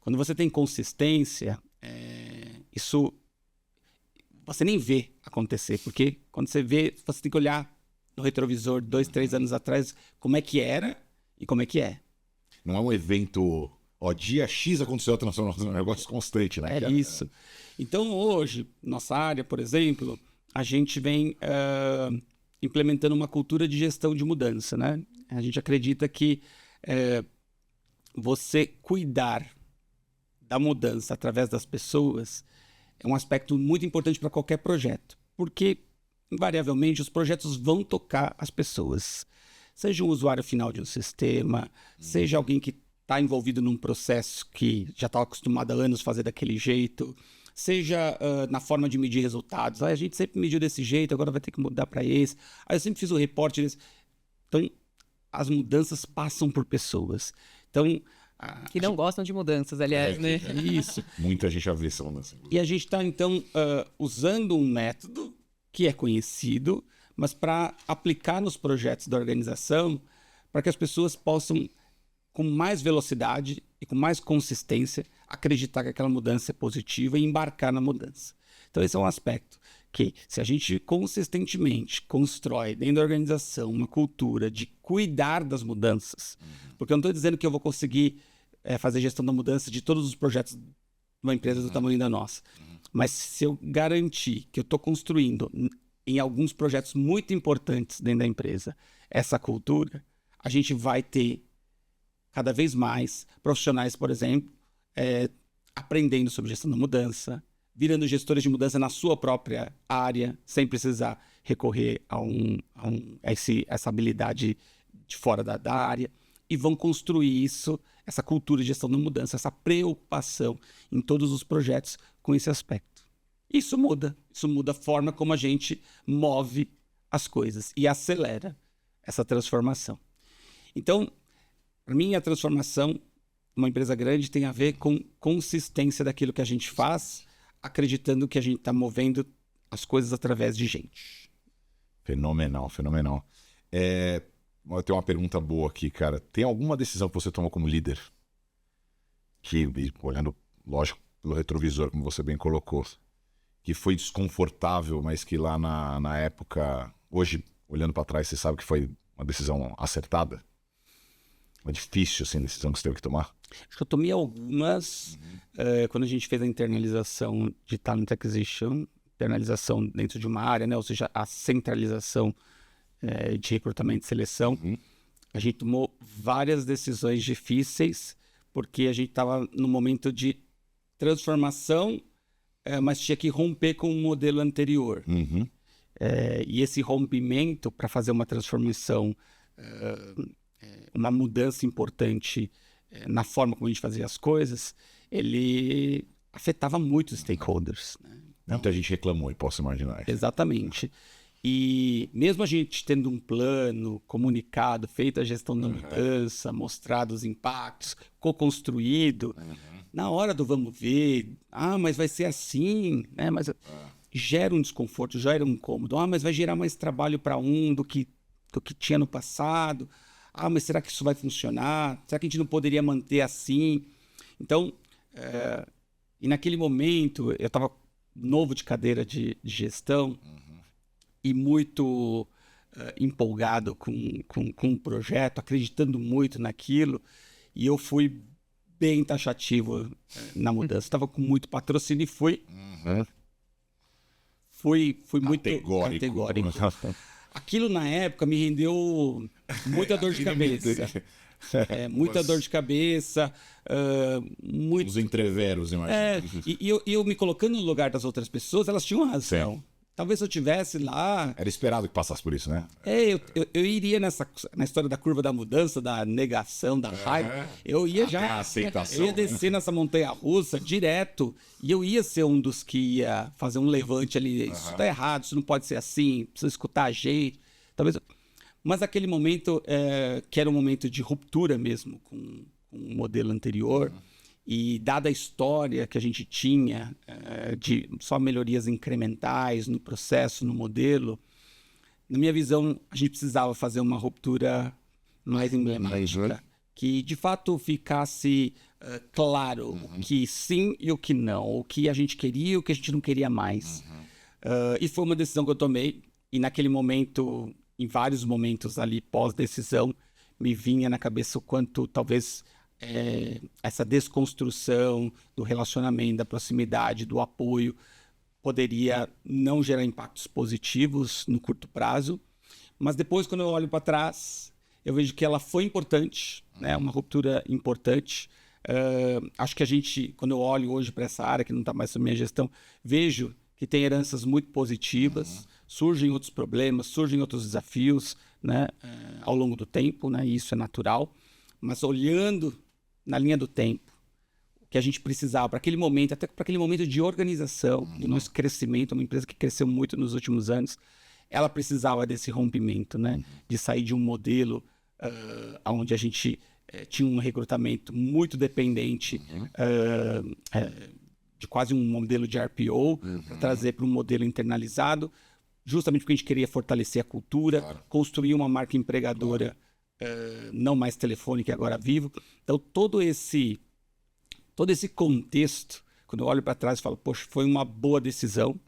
Quando você tem consistência, isso você nem vê acontecer, porque quando você vê, você tem que olhar no retrovisor 2, 3 anos atrás como é que era e como é que é. Não é um evento, dia X aconteceu a transformação, é um negócio constante, né? É isso. Então hoje, nossa área, por exemplo, a gente vem implementando uma cultura de gestão de mudança, né? A gente acredita que você cuidar da mudança através das pessoas é um aspecto muito importante para qualquer projeto, porque invariavelmente os projetos vão tocar as pessoas. Seja um usuário final de um sistema, seja alguém que está envolvido num processo que já está acostumado há anos a fazer daquele jeito, seja na forma de medir resultados. A gente sempre mediu desse jeito, agora vai ter que mudar para esse. Eu sempre fiz o reporte desse. Então, as mudanças passam por pessoas. Então, que não gostam de mudanças, aliás, né? Isso. Muita gente já vê essa mudança. E a gente está, então, usando um método que é conhecido, mas para aplicar nos projetos da organização, para que as pessoas possam, com mais velocidade e com mais consistência, acreditar que aquela mudança é positiva e embarcar na mudança. Então, esse é um aspecto que, se a gente consistentemente constrói dentro da organização uma cultura de cuidar das mudanças, porque eu não estou dizendo que eu vou conseguir fazer gestão da mudança de todos os projetos de uma empresa do tamanho da nossa, mas se eu garantir que eu estou construindo em alguns projetos muito importantes dentro da empresa essa cultura, a gente vai ter cada vez mais profissionais, por exemplo, aprendendo sobre gestão da mudança, virando gestores de mudança na sua própria área, sem precisar recorrer a essa habilidade de fora da área, e vão construir essa cultura de gestão da mudança, essa preocupação em todos os projetos com esse aspecto. Isso muda a forma como a gente move as coisas e acelera essa transformação. Então, para mim, a transformação numa empresa grande tem a ver com consistência daquilo que a gente faz, acreditando que a gente está movendo as coisas através de gente. Fenomenal, fenomenal. Eu tenho uma pergunta boa aqui, cara. Tem alguma decisão que você tomou como líder? Que, olhando, lógico, pelo retrovisor, como você bem colocou, que foi desconfortável, mas que lá na época, hoje, olhando para trás, você sabe que foi uma decisão acertada? Uma difícil, assim, decisão que você teve que tomar? Acho que eu tomei algumas quando a gente fez a internalização de Talent Acquisition, internalização dentro de uma área, né? Ou seja, a centralização de recrutamento e seleção. A gente tomou várias decisões difíceis porque a gente estava no momento de transformação, mas tinha que romper com o modelo anterior. Uhum. E esse rompimento para fazer uma transformação, uma mudança importante na forma como a gente fazia as coisas, ele afetava muito os stakeholders, né? Muita gente reclamou, e posso imaginar. Exatamente. E mesmo a gente tendo um plano comunicado, feito a gestão da mudança, mostrado os impactos, co-construído, na hora do vamos ver, mas vai ser assim, né? Mas gera um desconforto, gera um incômodo. Mas vai gerar mais trabalho para do que tinha no passado. Mas será que isso vai funcionar? Será que a gente não poderia manter assim? Então, e naquele momento, eu estava novo de cadeira de gestão e muito empolgado com o projeto, acreditando muito naquilo, e eu fui bem taxativo na mudança. Estava com muito patrocínio e fui muito categórico. Aquilo na época me rendeu muita dor de cabeça. Muita dor de cabeça, Os entreveros, imagina. E eu me colocando no lugar das outras pessoas, elas tinham razão. Sim. Talvez se eu tivesse lá... Era esperado que passasse por isso, né? Eu iria na história da curva da mudança, da negação, da raiva. Eu ia já... A aceitação, eu ia descer nessa montanha-russa direto e eu ia ser um dos que ia fazer um levante ali. Isso tá errado, isso não pode ser assim, precisa escutar a gente. Talvez... Mas aquele momento, que era um momento de ruptura mesmo com o modelo anterior, e dada a história que a gente tinha de só melhorias incrementais no processo, no modelo, na minha visão, a gente precisava fazer uma ruptura mais emblemática, que de fato ficasse claro o que sim e o que não, o que a gente queria e o que a gente não queria mais. E foi uma decisão que eu tomei, e naquele momento... Em vários momentos ali, pós-decisão, me vinha na cabeça o quanto talvez essa desconstrução do relacionamento, da proximidade, do apoio, poderia não gerar impactos positivos no curto prazo. Mas depois, quando eu olho para trás, eu vejo que ela foi importante, né? Uma ruptura importante. Acho que a gente, quando eu olho hoje para essa área, que não está mais sob minha gestão, vejo que tem heranças muito positivas, surgem outros problemas, surgem outros desafios, né, ao longo do tempo, né, e isso é natural, mas olhando na linha do tempo, o que a gente precisava para aquele momento, até para aquele momento de organização, do nosso crescimento, uma empresa que cresceu muito nos últimos anos, ela precisava desse rompimento, né, de sair de um modelo onde a gente tinha um recrutamento muito dependente, de quase um modelo de RPO, para trazer para um modelo internalizado, justamente porque a gente queria fortalecer a cultura, construir uma marca empregadora não mais telefônica, agora vivo. Então, todo esse contexto, quando eu olho para trás, eu falo, poxa, foi uma boa decisão,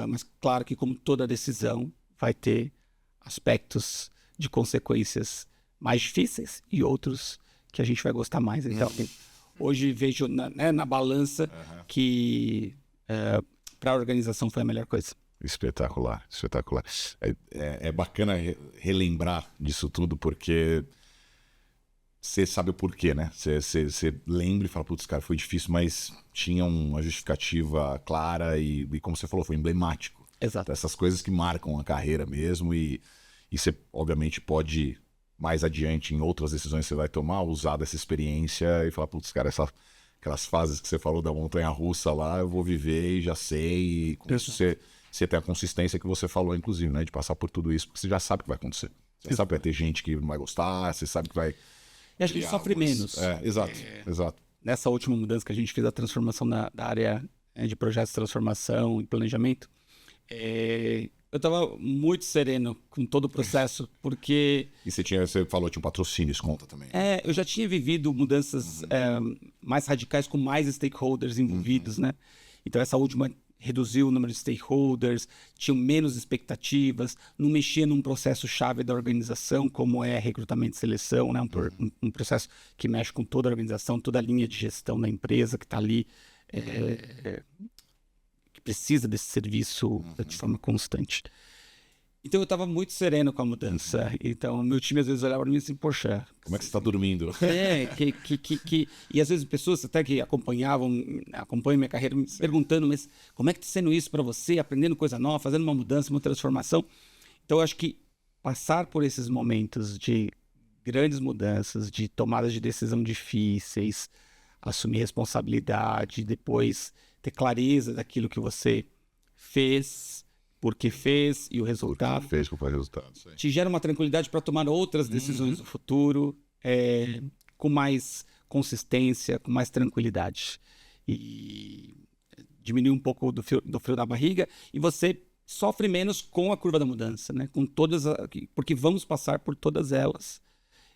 mas claro que como toda decisão, vai ter aspectos de consequências mais difíceis e outros que a gente vai gostar mais. Então, hoje vejo na balança que para a organização foi a melhor coisa. Espetacular, espetacular. É bacana relembrar disso tudo, porque você sabe o porquê, né? Você lembra e fala, putz, cara, foi difícil, mas tinha uma justificativa clara e como você falou, foi emblemático. Exato. Essas coisas que marcam a carreira mesmo e você, obviamente, pode, mais adiante, em outras decisões que você vai tomar, usar dessa experiência e falar, putz, cara, aquelas fases que você falou da montanha-russa lá, eu vou viver e já sei. E com isso você tem a consistência que você falou, inclusive, né? De passar por tudo isso, porque você já sabe o que vai acontecer. Você sabe que vai ter gente que não vai gostar, você sabe que vai... E a gente sofre menos. Exato. Nessa última mudança que a gente fez, a transformação da área de projetos de transformação e planejamento, eu estava muito sereno com todo o processo, porque... E você falou, tinha um patrocínio, isso conta também. Eu já tinha vivido mudanças mais radicais com mais stakeholders envolvidos, né? Então essa última reduziu o número de stakeholders, tinham menos expectativas, não mexia num processo chave da organização, como é recrutamento e seleção, né? Um processo que mexe com toda a organização, toda a linha de gestão da empresa que está ali, que precisa desse serviço de forma constante. Então eu estava muito sereno com a mudança. Então meu time às vezes olhava para mim assim, poxa... Como é que você está dormindo? E às vezes pessoas até que acompanham minha carreira me perguntando, mas como é que está sendo isso para você? Aprendendo coisa nova, fazendo uma mudança, uma transformação. Então eu acho que passar por esses momentos de grandes mudanças, de tomadas de decisão difíceis, assumir responsabilidade, depois ter clareza daquilo que você fez, por que fez e o resultado, Fez com o resultado. te gera uma tranquilidade para tomar outras decisões no futuro, com mais consistência, com mais tranquilidade. E diminui um pouco do frio na barriga e você sofre menos com a curva da mudança, né? Com porque vamos passar por todas elas,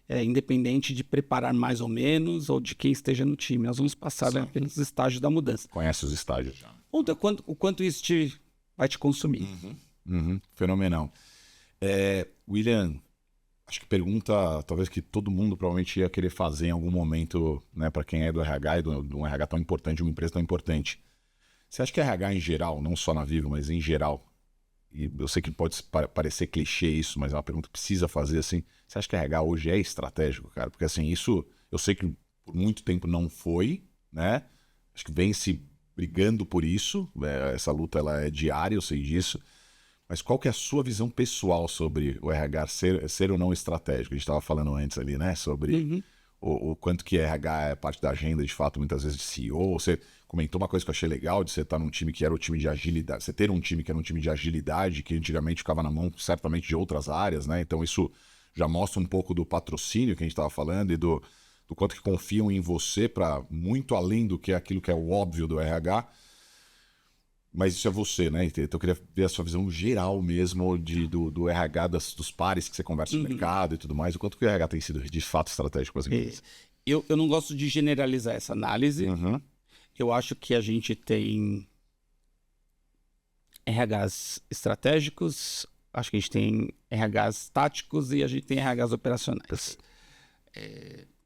independente de preparar mais ou menos ou de quem esteja no time. Nós vamos passar pelos estágios da mudança. Conhece os estágios já. O quanto isso vai te consumir. Fenomenal. William, acho que pergunta talvez que todo mundo provavelmente ia querer fazer em algum momento, né, para quem é do RH e de um RH tão importante, de uma empresa tão importante. Você acha que RH em geral, não só na Vivo, mas em geral, e eu sei que pode parecer clichê isso, mas é uma pergunta que precisa fazer assim, você acha que RH hoje é estratégico, cara? Porque assim, isso eu sei que por muito tempo não foi, né? Acho que vem se brigando por isso, essa luta ela é diária, eu sei disso. Mas qual que é a sua visão pessoal sobre o RH ser ou não estratégico? A gente estava falando antes ali, né? Sobre o quanto que RH é parte da agenda, de fato, muitas vezes de CEO. Você comentou uma coisa que eu achei legal, de você estar num time que era o time de agilidade. Você ter um time que era um time de agilidade, que antigamente ficava na mão, certamente, de outras áreas, né? Então isso já mostra um pouco do patrocínio que a gente estava falando e do quanto que confiam em você para muito além do que é aquilo que é o óbvio do RH. Mas isso é você, né? Então eu queria ver a sua visão geral mesmo do RH, dos pares que você conversa no mercado e tudo mais. O quanto que o RH tem sido de fato estratégico para as empresas? Eu não gosto de generalizar essa análise. Eu acho que a gente tem RHs estratégicos, acho que a gente tem RHs táticos e a gente tem RHs operacionais.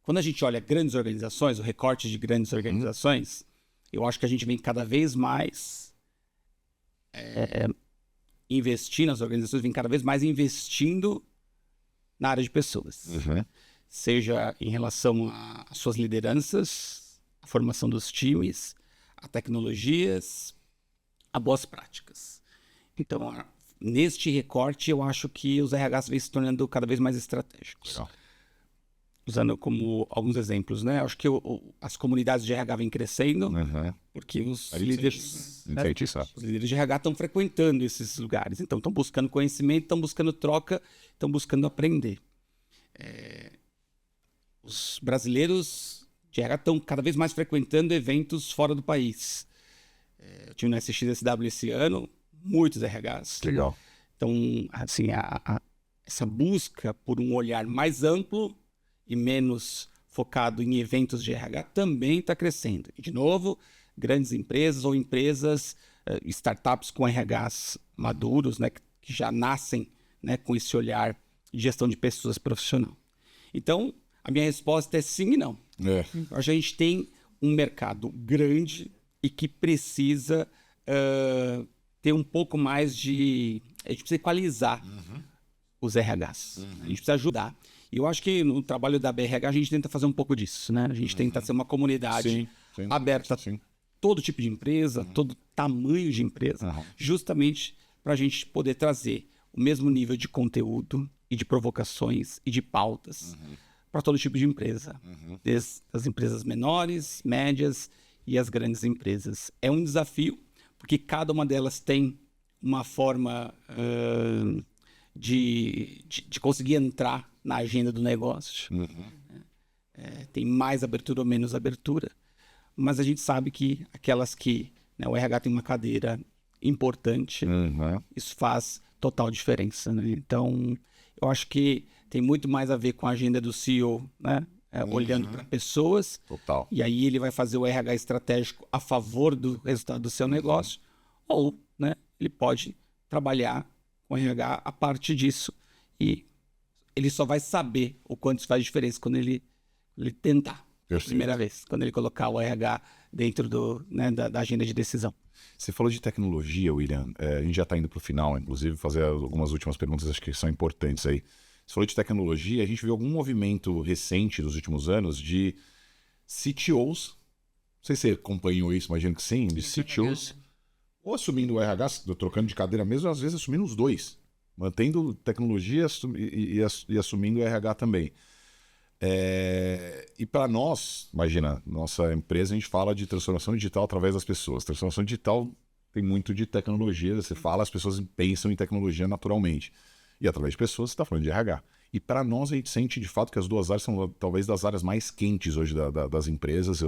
Quando a gente olha grandes organizações, o recorte de grandes organizações, eu acho que a gente vem cada vez mais investir nas organizações, vem cada vez mais investindo na área de pessoas. Seja em relação às suas lideranças, a formação dos times, a tecnologias, a boas práticas. Então, neste recorte, eu acho que os RHs vêm se tornando cada vez mais estratégicos. Legal. Usando como alguns exemplos, né? Acho que as comunidades de RH vêm crescendo, porque os líderes de RH estão frequentando esses lugares. Então, estão buscando conhecimento, estão buscando troca, estão buscando aprender. Os brasileiros de RH estão cada vez mais frequentando eventos fora do país. Eu tive no SXSW esse ano, muitos RHs. Legal. Então, assim, essa busca por um olhar mais amplo e menos focado em eventos de RH também está crescendo. E, de novo, grandes empresas ou empresas, startups com RHs maduros, né, que já nascem, né, com esse olhar de gestão de pessoas profissional. Então, a minha resposta é sim e não. A gente tem um mercado grande e que precisa ter um pouco mais de... A gente precisa equalizar os RHs. A gente precisa ajudar. E eu acho que no trabalho da BRH a gente tenta fazer um pouco disso, né? A gente tenta ser uma comunidade aberta a todo tipo de empresa, todo tamanho de empresa, justamente para a gente poder trazer o mesmo nível de conteúdo e de provocações e de pautas para todo tipo de empresa. Desde as empresas menores, médias e as grandes empresas. É um desafio, porque cada uma delas tem uma forma de conseguir entrar na agenda do negócio. Tem mais abertura ou menos abertura, mas a gente sabe que aquelas que, né, o RH tem uma cadeira importante, isso faz total diferença, né? Então, eu acho que tem muito mais a ver com a agenda do CEO, né? Olhando para pessoas, e aí ele vai fazer o RH estratégico a favor do resultado do seu negócio, ou, né, ele pode trabalhar com o RH a partir disso, e ele só vai saber o quanto isso faz diferença quando ele tentar. Perfeito. Primeira vez, quando ele colocar o RH dentro da agenda de decisão. Você falou de tecnologia, William. A gente já está indo para o final, inclusive, fazer algumas últimas perguntas, acho que são importantes aí. Você falou de tecnologia, a gente viu algum movimento recente dos últimos anos de CTOs, não sei se você acompanhou isso, imagino que sim, de CTOs, ou assumindo o RH, trocando de cadeira mesmo, às vezes assumindo os dois, mantendo tecnologia e assumindo o RH também. E para nós, imagina, nossa empresa, a gente fala de transformação digital através das pessoas. Transformação digital tem muito de tecnologia, você fala, as pessoas pensam em tecnologia naturalmente. E através de pessoas, você está falando de RH. E para nós, a gente sente de fato que as duas áreas são talvez das áreas mais quentes hoje das empresas,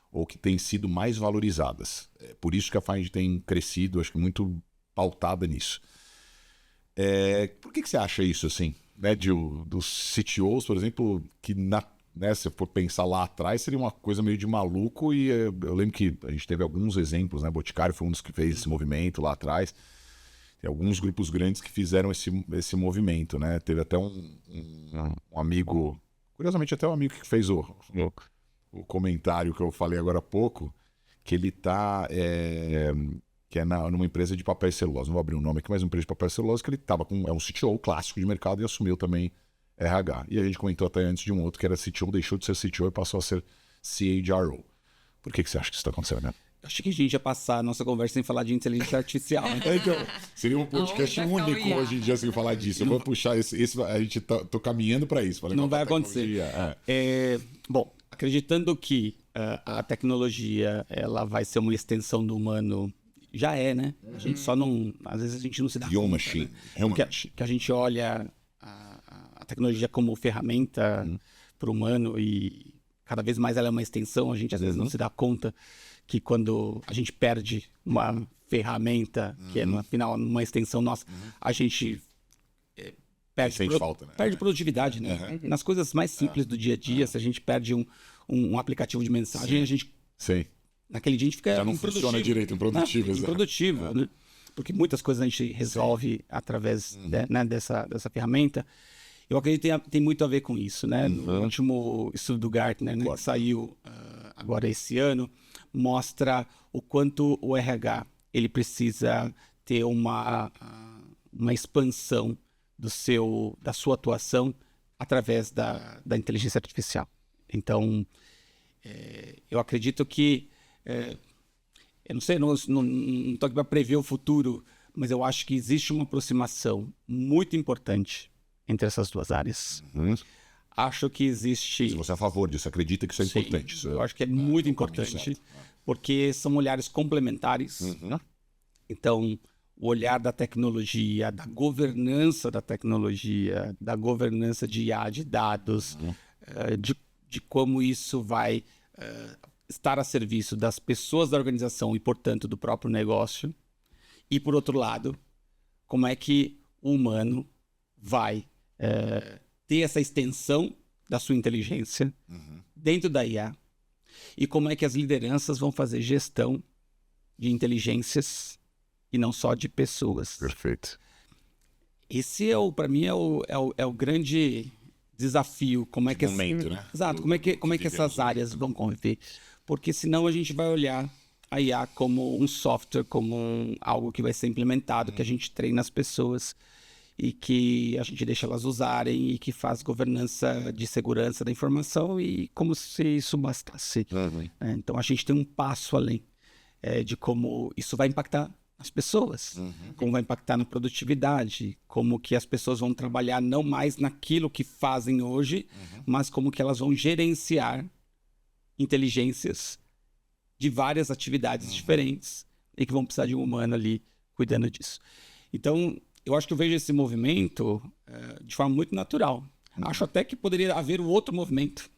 ou que têm sido mais valorizadas. Por isso que a Find tem crescido, acho que muito pautada nisso. Por que você acha isso assim? Né, dos CTOs, por exemplo, que se for pensar lá atrás, seria uma coisa meio de maluco, e eu lembro que a gente teve alguns exemplos, né? Boticário foi um dos que fez esse movimento lá atrás. Tem alguns grupos grandes que fizeram esse movimento, né? Teve até um amigo, curiosamente até um amigo que fez o comentário que eu falei agora há pouco, que ele tá... que é numa empresa de papel e celulose. Não vou abrir o nome aqui, mas uma empresa de papel e celulose que ele estava com... É um CTO clássico de mercado e assumiu também RH. E a gente comentou até antes de um outro que era CTO, deixou de ser CTO e passou a ser CHRO. Por que você acha que isso está acontecendo, né? Acho que a gente ia passar a nossa conversa sem falar de inteligência artificial. Então, seria um podcast único hoje em dia sem falar disso. Eu vou puxar esse a gente tô caminhando para isso. Não vai acontecer. Bom, acreditando que a tecnologia ela vai ser uma extensão do humano, já é, né? A gente só não... Às vezes a gente não se dá conta. Machine. Que a gente olha a tecnologia como ferramenta para o humano e cada vez mais ela é uma extensão. A gente às vezes não se dá conta que quando a gente perde uma ferramenta, que é no final uma extensão nossa, a gente perde produtividade, né? Nas coisas mais simples do dia a dia, se a gente perde um aplicativo de mensagem, a gente... Sim. Naquele dia a gente fica já não funciona direito, improdutivo. Improdutivo, né? Porque muitas coisas a gente resolve através dessa ferramenta. Eu acredito que tem muito a ver com isso, né? No último estudo do Gartner, né, que saiu agora esse ano, mostra o quanto o RH ele precisa ter uma expansão da sua atuação através da inteligência artificial. Então, eu acredito que eu não sei, não estou aqui para prever o futuro, mas eu acho que existe uma aproximação muito importante entre essas duas áreas. Acho que existe... Se você é a favor disso, acredita que isso é importante. Isso eu acho que é muito importante, porque são olhares complementares. Então, o olhar da tecnologia, da governança da tecnologia, da governança de IA, de dados, de como isso vai... estar a serviço das pessoas da organização e, portanto, do próprio negócio. E, por outro lado, como é que o humano vai ter essa extensão da sua inteligência dentro da IA e como é que as lideranças vão fazer gestão de inteligências e não só de pessoas. Perfeito. Esse para mim é o grande desafio. Como é que momento, né? Exato. Como é que essas áreas vão conviver? Porque senão a gente vai olhar a IA como um software, como algo que vai ser implementado, que a gente treina as pessoas e que a gente deixa elas usarem e que faz governança de segurança da informação e como se isso bastasse. Então a gente tem um passo além de como isso vai impactar as pessoas, como vai impactar na produtividade, como que as pessoas vão trabalhar não mais naquilo que fazem hoje, mas como que elas vão gerenciar inteligências de várias atividades diferentes e que vão precisar de um humano ali cuidando disso. Então, eu acho que eu vejo esse movimento de forma muito natural. Acho até que poderia haver um outro movimento.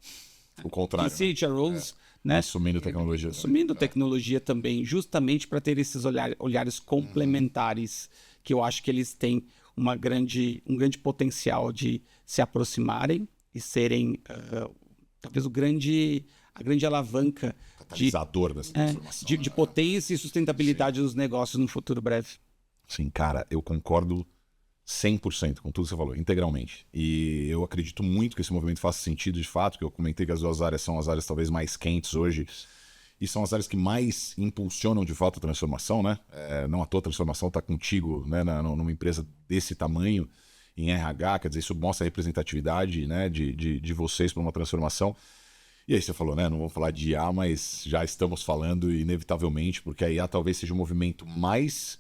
O contrário. E CHROs, né? Assumindo tecnologia. Assumindo tecnologia também, justamente para ter esses olhares complementares, que eu acho que eles têm um grande potencial de se aproximarem e serem talvez a grande alavanca catalisador dessa transformação, de potência e sustentabilidade dos negócios no futuro breve. Sim, cara, eu concordo 100%, com tudo que você falou, integralmente. E eu acredito muito que esse movimento faça sentido de fato, que eu comentei que as duas áreas são as áreas talvez mais quentes hoje, e são as áreas que mais impulsionam de fato a transformação, né? Não à toa a transformação está contigo, né, numa empresa desse tamanho, em RH, quer dizer, isso mostra a representatividade, né, de vocês para uma transformação. E aí você falou, né, não vamos falar de IA, mas já estamos falando inevitavelmente, porque a IA talvez seja o movimento mais...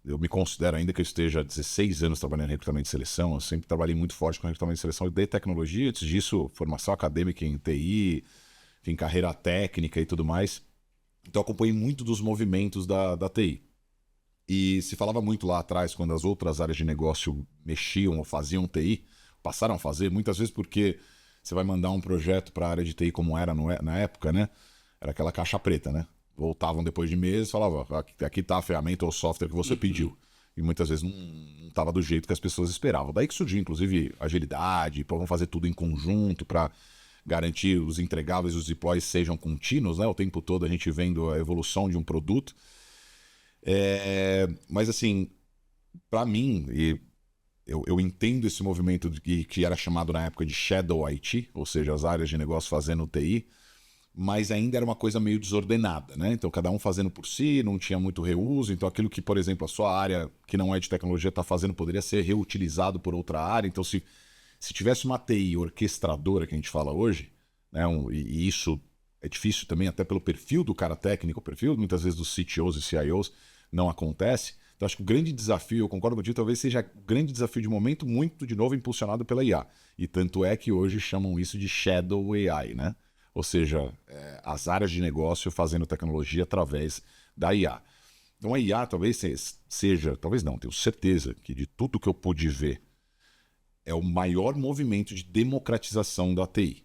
Eu me considero ainda que eu esteja há 16 anos trabalhando em recrutamento e seleção, eu sempre trabalhei muito forte com recrutamento e seleção de tecnologia, antes disso, formação acadêmica em TI, enfim, carreira técnica e tudo mais. Então acompanhei muito dos movimentos da TI. E se falava muito lá atrás, quando as outras áreas de negócio mexiam ou faziam TI, passaram a fazer, muitas vezes porque você vai mandar um projeto para a área de TI como era na época, né? Era aquela caixa preta, né? Voltavam depois de meses e falavam, aqui está a ferramenta ou software que você pediu. E muitas vezes não estava do jeito que as pessoas esperavam. Daí que surgiu, inclusive, agilidade, vamos fazer tudo em conjunto para garantir os entregáveis, os deploys sejam contínuos, né? O tempo todo a gente vendo a evolução de um produto. Mas assim, para mim, eu entendo esse movimento que era chamado na época de Shadow IT, ou seja, as áreas de negócio fazendo TI, mas ainda era uma coisa meio desordenada, né? Então cada um fazendo por si, não tinha muito reuso, então aquilo que, por exemplo, a sua área que não é de tecnologia está fazendo poderia ser reutilizado por outra área. Então se tivesse uma TI orquestradora, que a gente fala hoje, né? E isso é difícil também até pelo perfil do cara técnico, o perfil muitas vezes dos CTOs e CIOs não acontece. Então acho que o grande desafio, eu concordo contigo, talvez seja o grande desafio de momento, muito de novo impulsionado pela IA. E tanto é que hoje chamam isso de Shadow AI, né? Ou seja, as áreas de negócio fazendo tecnologia através da IA. Então a IA talvez seja, talvez não, tenho certeza que de tudo que eu pude ver, é o maior movimento de democratização da TI.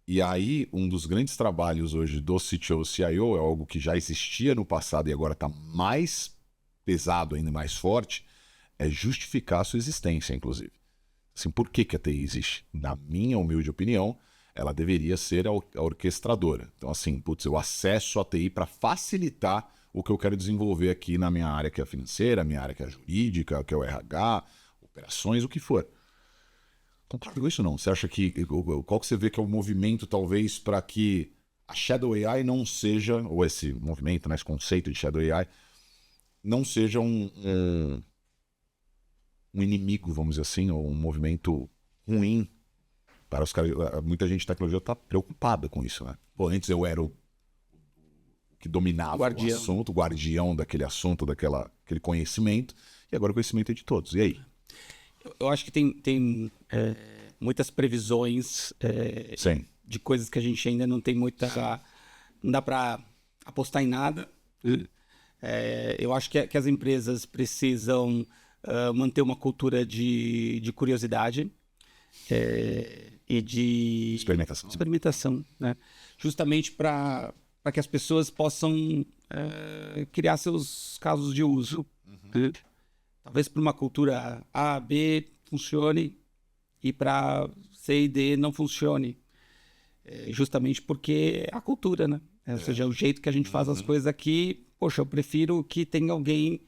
E aí, um dos grandes trabalhos hoje do CTO CIO é algo que já existia no passado e agora está mais pesado, ainda mais forte, é justificar a sua existência, inclusive. Assim, por que a TI existe? Na minha humilde opinião, ela deveria ser a orquestradora. Então, assim, eu acesso a TI para facilitar o que eu quero desenvolver aqui na minha área que é financeira, minha área que é jurídica, que é o RH, operações, o que for. Concordo com isso não? Você acha que... Qual que você vê que é o movimento, talvez, para que a Shadow AI não seja, ou esse movimento, né, esse conceito de Shadow AI, não seja um inimigo, vamos dizer assim, ou um movimento ruim para os caras. Muita gente de tecnologia está preocupada com isso, né? Pô, antes eu era o que dominava o assunto, o guardião daquele assunto, aquele conhecimento, e agora o conhecimento é de todos. E aí? Eu acho que tem muitas previsões de coisas que a gente ainda não tem muita... Não dá para apostar em nada. Eu acho que as empresas precisam manter uma cultura de curiosidade e de experimentação, né? Justamente para que as pessoas possam criar seus casos de uso. Talvez para uma cultura A, B funcione e para C e D não funcione. Justamente porque é a cultura, né? Ou seja, é o jeito que a gente faz as coisas aqui. Poxa, eu prefiro que tenha alguém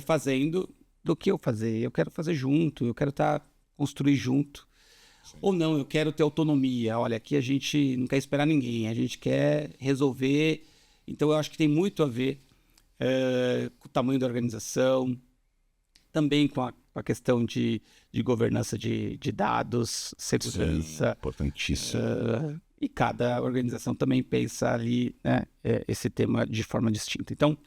fazendo do que eu fazer. Eu quero fazer junto, eu quero construir junto. Sim. Ou não, eu quero ter autonomia. Olha, aqui a gente não quer esperar ninguém, a gente quer resolver. Então eu acho que tem muito a ver com o tamanho da organização, também com a questão de governança de dados, segurança. Sim, importantíssimo. E cada organização também pensa ali, né, esse tema de forma distinta. Então,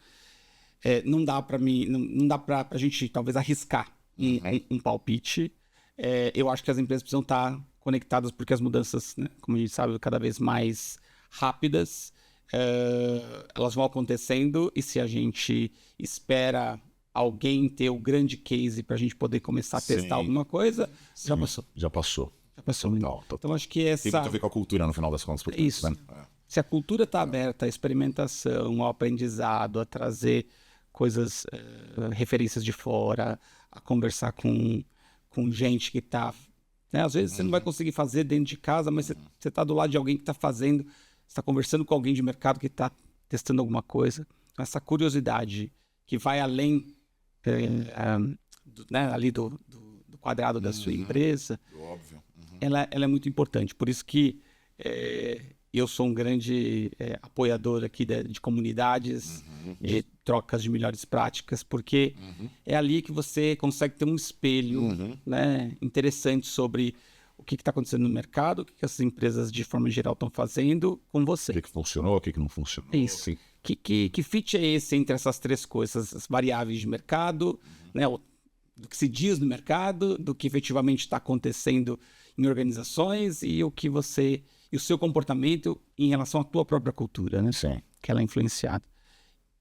não dá para a gente talvez arriscar um palpite. Eu acho que as empresas precisam estar conectadas porque as mudanças, né, como a gente sabe, cada vez mais rápidas, elas vão acontecendo, e se a gente espera alguém ter o grande case para a gente poder começar a testar alguma coisa, já passou. Já passou. Então acho que essa... Tem muito a ver com a cultura, no final das contas. Portanto, isso. Né? Se a cultura está aberta à experimentação, ao aprendizado, a trazer coisas, referências de fora, a conversar com gente que está... Né? Às vezes você não vai conseguir fazer dentro de casa, mas você está do lado de alguém que está fazendo, você está conversando com alguém de mercado que está testando alguma coisa. Essa curiosidade que vai além né, ali do quadrado da sua empresa, Óbvio. ela é muito importante. Por isso que eu sou um grande apoiador aqui de comunidades, de trocas de melhores práticas, porque é ali que você consegue ter um espelho, né, interessante sobre o que está acontecendo no mercado, o que essas empresas de forma geral estão fazendo com você. O que funcionou, o que não funcionou. Isso. Sim. Que fit é esse entre essas três coisas, as variáveis de mercado, né, do que se diz no mercado, do que efetivamente está acontecendo em organizações e o seu comportamento em relação à tua própria cultura, né? Sim. Que ela é influenciada.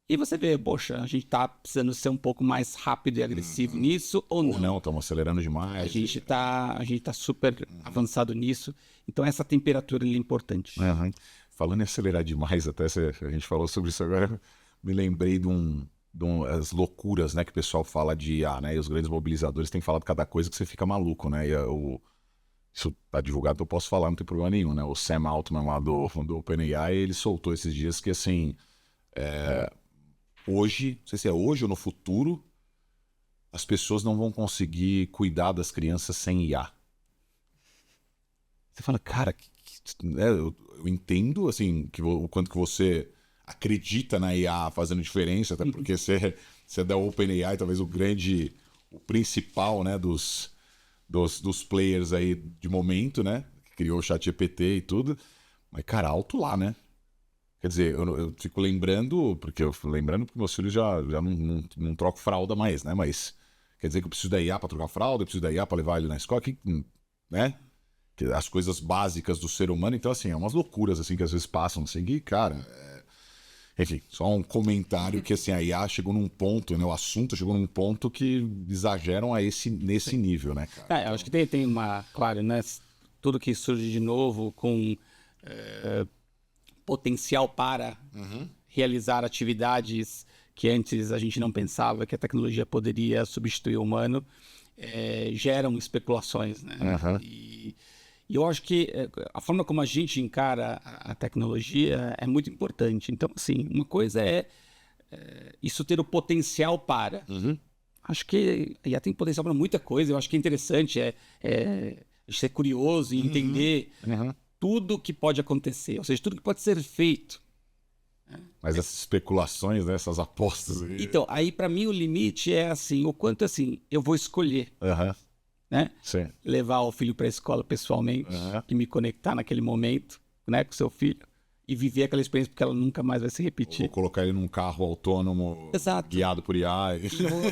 E você vê, poxa, a gente está precisando ser um pouco mais rápido e agressivo nisso ou não? Ou não, estamos acelerando demais. A gente tá super avançado nisso. Então essa temperatura é importante. Falando em acelerar demais, até a gente falou sobre isso agora, me lembrei as loucuras, né, que o pessoal fala de IA, né? E os grandes mobilizadores têm falado cada coisa que você fica maluco, né? E isso tá divulgado, eu posso falar, não tem problema nenhum, né? O Sam Altman lá do OpenAI, ele soltou esses dias que, assim, hoje, não sei se é hoje ou no futuro, as pessoas não vão conseguir cuidar das crianças sem IA. Você fala, cara, né, eu entendo, assim, o quanto que você acredita na IA fazendo diferença, até porque você é da OpenAI, talvez o principal, né, dos players aí de momento, né, que criou o ChatGPT e tudo, mas, cara, alto lá, né? Quer dizer, eu fico lembrando porque meus filhos já não troco fralda mais, né, mas quer dizer que eu preciso da IA para trocar fralda, eu preciso da IA para levar ele na escola, né? As coisas básicas do ser humano, então, assim, é umas loucuras, assim, que às vezes passam, assim, que, cara... Enfim, só um comentário que, assim, a IA chegou num ponto, né, o assunto chegou num ponto que exageram nesse nível, né, cara? Eu acho que tem uma... Claro, né? Tudo que surge de novo com potencial para realizar atividades que antes a gente não pensava que a tecnologia poderia substituir o humano, geram especulações, né? E eu acho que a forma como a gente encara a tecnologia é muito importante. Então, assim, uma coisa é isso ter o potencial para. Acho que já tem potencial para muita coisa. Eu acho que é interessante ser curioso e entender tudo que pode acontecer, ou seja, tudo que pode ser feito. Mas essas especulações, né, essas apostas aí... Então, aí para mim o limite é assim, o quanto assim eu vou escolher. Né? Sim. Levar o filho para a escola pessoalmente e me conectar naquele momento, né, com o seu filho e viver aquela experiência porque ela nunca mais vai se repetir. Vou colocar ele num carro autônomo, Exato, guiado por IA.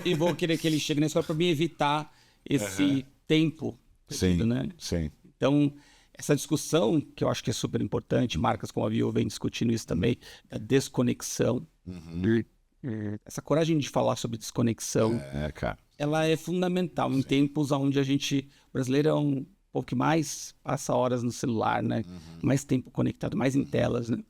E vou querer que ele chegue na escola para me evitar esse tempo perdido, Sim, né? sim. Então, essa discussão, que eu acho que é super importante, marcas como a Vivo vem discutindo isso também, da desconexão. Essa coragem de falar sobre desconexão, cara. ela é fundamental em tempos onde o brasileiro é um pouco que mais passa horas no celular, né? Mais tempo conectado, mais em telas, né?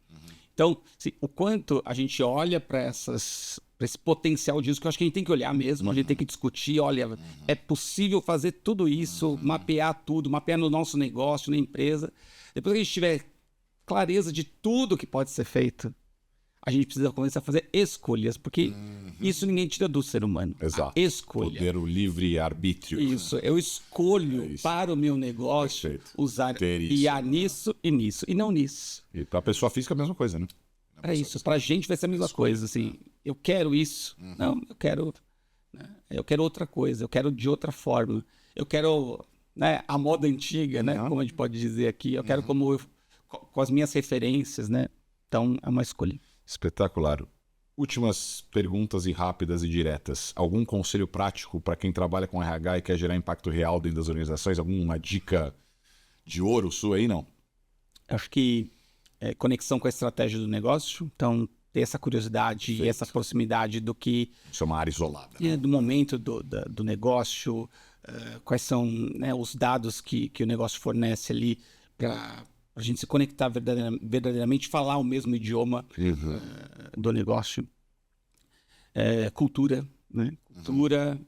Então, assim, o quanto a gente olha para esse potencial disso, que eu acho que a gente tem que olhar mesmo, a gente tem que discutir, olha, é possível fazer tudo isso, mapear tudo, mapear no nosso negócio, na empresa. Depois que a gente tiver clareza de tudo que pode ser feito, a gente precisa começar a fazer escolhas, porque isso ninguém tira do ser humano. Exato. A escolha. Poder, o livre-arbítrio. Isso, eu escolho para o meu negócio usar IA nisso e nisso, e não nisso. E para a pessoa física é a mesma coisa, né? Para isso, para a gente vai ser a mesma coisa, assim, eu quero isso, não, eu quero outra coisa, eu quero de outra forma, eu quero, né, a moda antiga, né, como a gente pode dizer aqui, eu quero com as minhas referências, né, então é uma escolha. Espetacular. Últimas perguntas e rápidas e diretas. Algum conselho prático para quem trabalha com RH e quer gerar impacto real dentro das organizações? Alguma dica de ouro sua aí, não? Acho que conexão com a estratégia do negócio, então ter essa curiosidade e essa proximidade do que... Isso é uma área isolada. Né? Do momento do negócio, quais são, né, os dados que o negócio fornece ali para a gente se conectar verdadeiramente, falar o mesmo idioma do negócio. Cultura, né? Cultura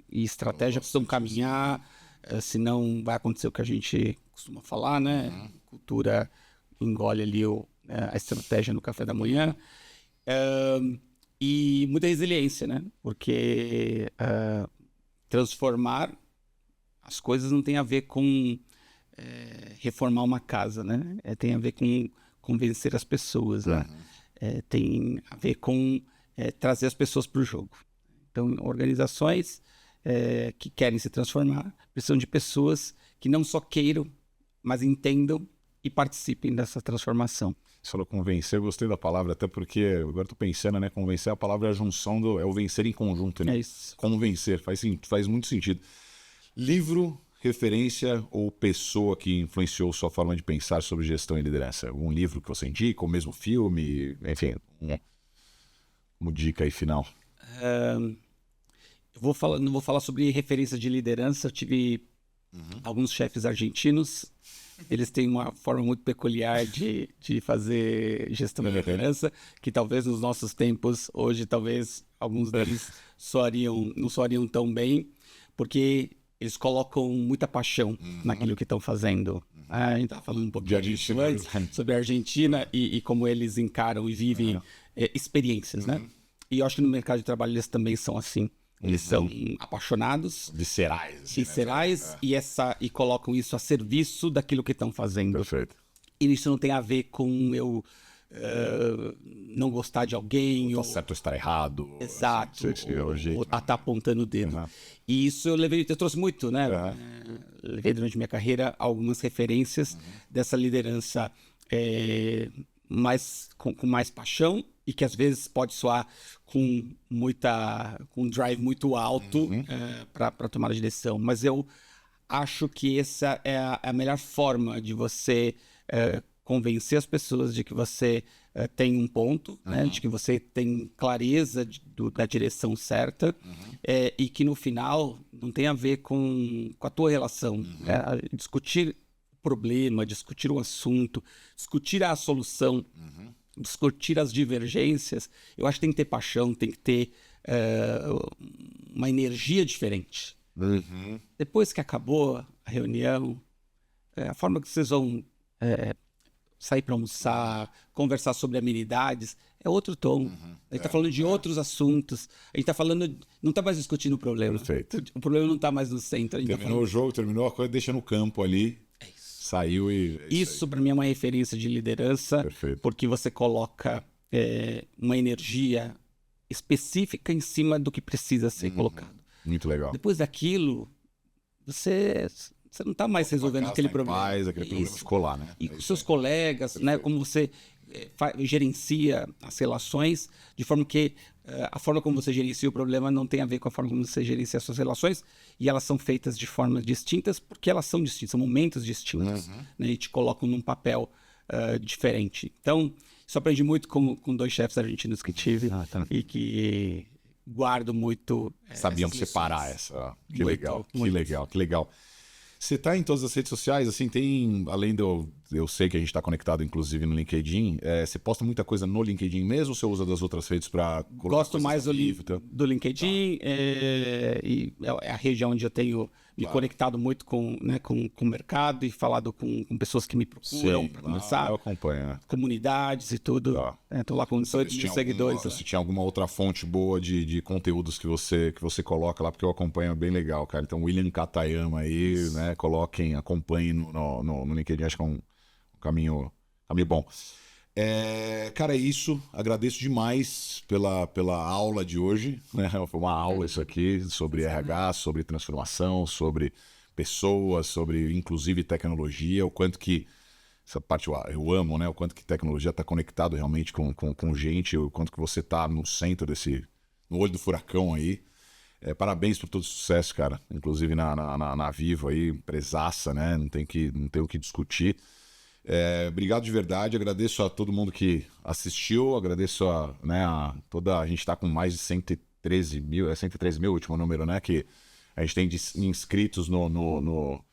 e estratégia precisam caminhar, senão vai acontecer o que a gente costuma falar, né? Cultura engole ali a estratégia no café da manhã. E muita resiliência, né? Porque transformar as coisas não tem a ver com reformar uma casa, né? Tem a ver com convencer as pessoas, né? Tem a ver com trazer as pessoas para o jogo. Então, organizações que querem se transformar precisam de pessoas que não só queiram, mas entendam e participem dessa transformação. Você falou convencer, eu gostei da palavra, até porque agora estou pensando, né? Convencer, a palavra é a junção é o vencer em conjunto, né? É isso. Convencer, faz muito sentido. Livro, referência ou pessoa que influenciou sua forma de pensar sobre gestão e liderança? Algum livro que você indica, ou mesmo filme, enfim, como dica aí final. Não vou falar sobre referência de liderança. Eu tive alguns chefes argentinos. Eles têm uma forma muito peculiar de fazer gestão de liderança, que talvez nos nossos tempos, hoje, talvez alguns deles não soariam tão bem, porque eles colocam muita paixão naquilo que estão fazendo. A gente estava falando um pouco antes sobre a Argentina e como eles encaram e vivem experiências, né? E eu acho que no mercado de trabalho eles também são assim. Eles são apaixonados, viscerais e colocam isso a serviço daquilo que estão fazendo. Perfeito. E isso não tem a ver com eu não gostar de alguém. Tá certo ou estar errado. Exato. Ou tá apontando o dedo. Uhum. E isso eu trouxe muito, né? Levei durante minha carreira algumas referências dessa liderança com mais paixão, e que às vezes pode soar com um drive muito alto para tomar a direção. Mas eu acho que essa é a melhor forma de você convencer as pessoas de que você tem um ponto, né, de que você tem clareza da direção certa, e que no final não tem a ver com a tua relação. Discutir o problema, discutir o assunto, discutir a solução, discutir as divergências, eu acho que tem que ter paixão, tem que ter uma energia diferente. Depois que acabou a reunião, a forma que vocês vão sair para almoçar, conversar sobre amenidades, é outro tom. A gente está falando de outros assuntos. A gente está falando, não está mais discutindo o problema. Perfeito. O problema não está mais no centro. Terminou o jogo, terminou a coisa, deixa no campo ali. Saiu e... Isso para mim é uma referência de liderança. Perfeito. Porque você coloca uma energia específica em cima do que precisa ser colocado. Muito legal. Depois daquilo, você não está mais resolvendo aquele problema. Aquele problema ficou lá, né? E com seus colegas, né, como você gerencia as relações, de forma que a forma como você gerencia o problema não tem a ver com a forma como você gerencia as suas relações, e elas são feitas de formas distintas, porque elas são distintas, são momentos distintos, né, e te colocam num papel diferente. Então, isso aprendi muito com 2 chefes argentinos que tive, e que guardo muito. Sabiam separar essa. Que legal, muito. que legal, que legal. Você tá em todas as redes sociais, assim, tem, além eu sei que a gente tá conectado, inclusive, no LinkedIn, você posta muita coisa no LinkedIn mesmo, ou você usa das outras redes para colocar? Gosto mais do LinkedIn, e é a região onde eu tenho me conectado muito com o mercado e falado com pessoas que me procuram para começar. Eu acompanho. Comunidades e tudo. Estou lá com 18 mil seguidores. Se tinha alguma outra fonte boa de conteúdos que você coloca lá, porque eu acompanho, é bem legal, cara. Então, William Katayama aí, né? Acompanhem no LinkedIn, acho que é um caminho bom. Cara, é isso. Agradeço demais pela aula de hoje, né? Foi uma aula isso aqui sobre RH, sobre transformação, sobre pessoas, sobre inclusive tecnologia, o quanto que essa parte eu amo, né? O quanto que tecnologia está conectado realmente com gente, o quanto que você está no centro no olho do furacão aí. Parabéns por todo o sucesso, cara. Inclusive na Vivo aí, empresaça, né? Não tem o que discutir. Obrigado de verdade, agradeço a todo mundo que assistiu, agradeço a gente está com mais de 113 mil, 113 mil o último número, né, que a gente tem de inscritos no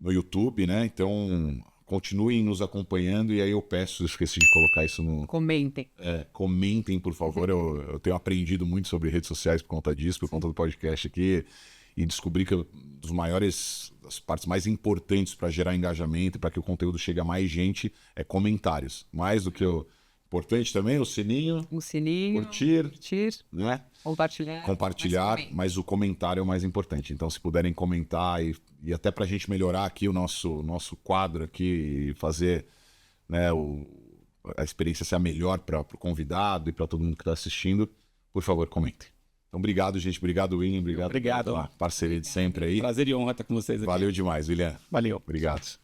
YouTube, né, então continuem nos acompanhando, e aí eu esqueci de colocar isso no... Comentem. Comentem, por favor, eu tenho aprendido muito sobre redes sociais por conta disso, por conta do podcast aqui, e descobri que as partes mais importantes para gerar engajamento, para que o conteúdo chegue a mais gente, é comentários. Mais do que Importante também o sininho, O sininho, curtir, né? compartilhar. Mas o comentário é o mais importante. Então, se puderem comentar e até pra gente melhorar aqui o nosso quadro aqui e fazer, né, a experiência ser a melhor para o convidado e para todo mundo que está assistindo, por favor, comentem. Então, obrigado, gente. Obrigado, William. Obrigado. Obrigado. Pela parceria de sempre aí. Prazer e honra estar com vocês aqui. Valeu demais, William. Valeu. Obrigado.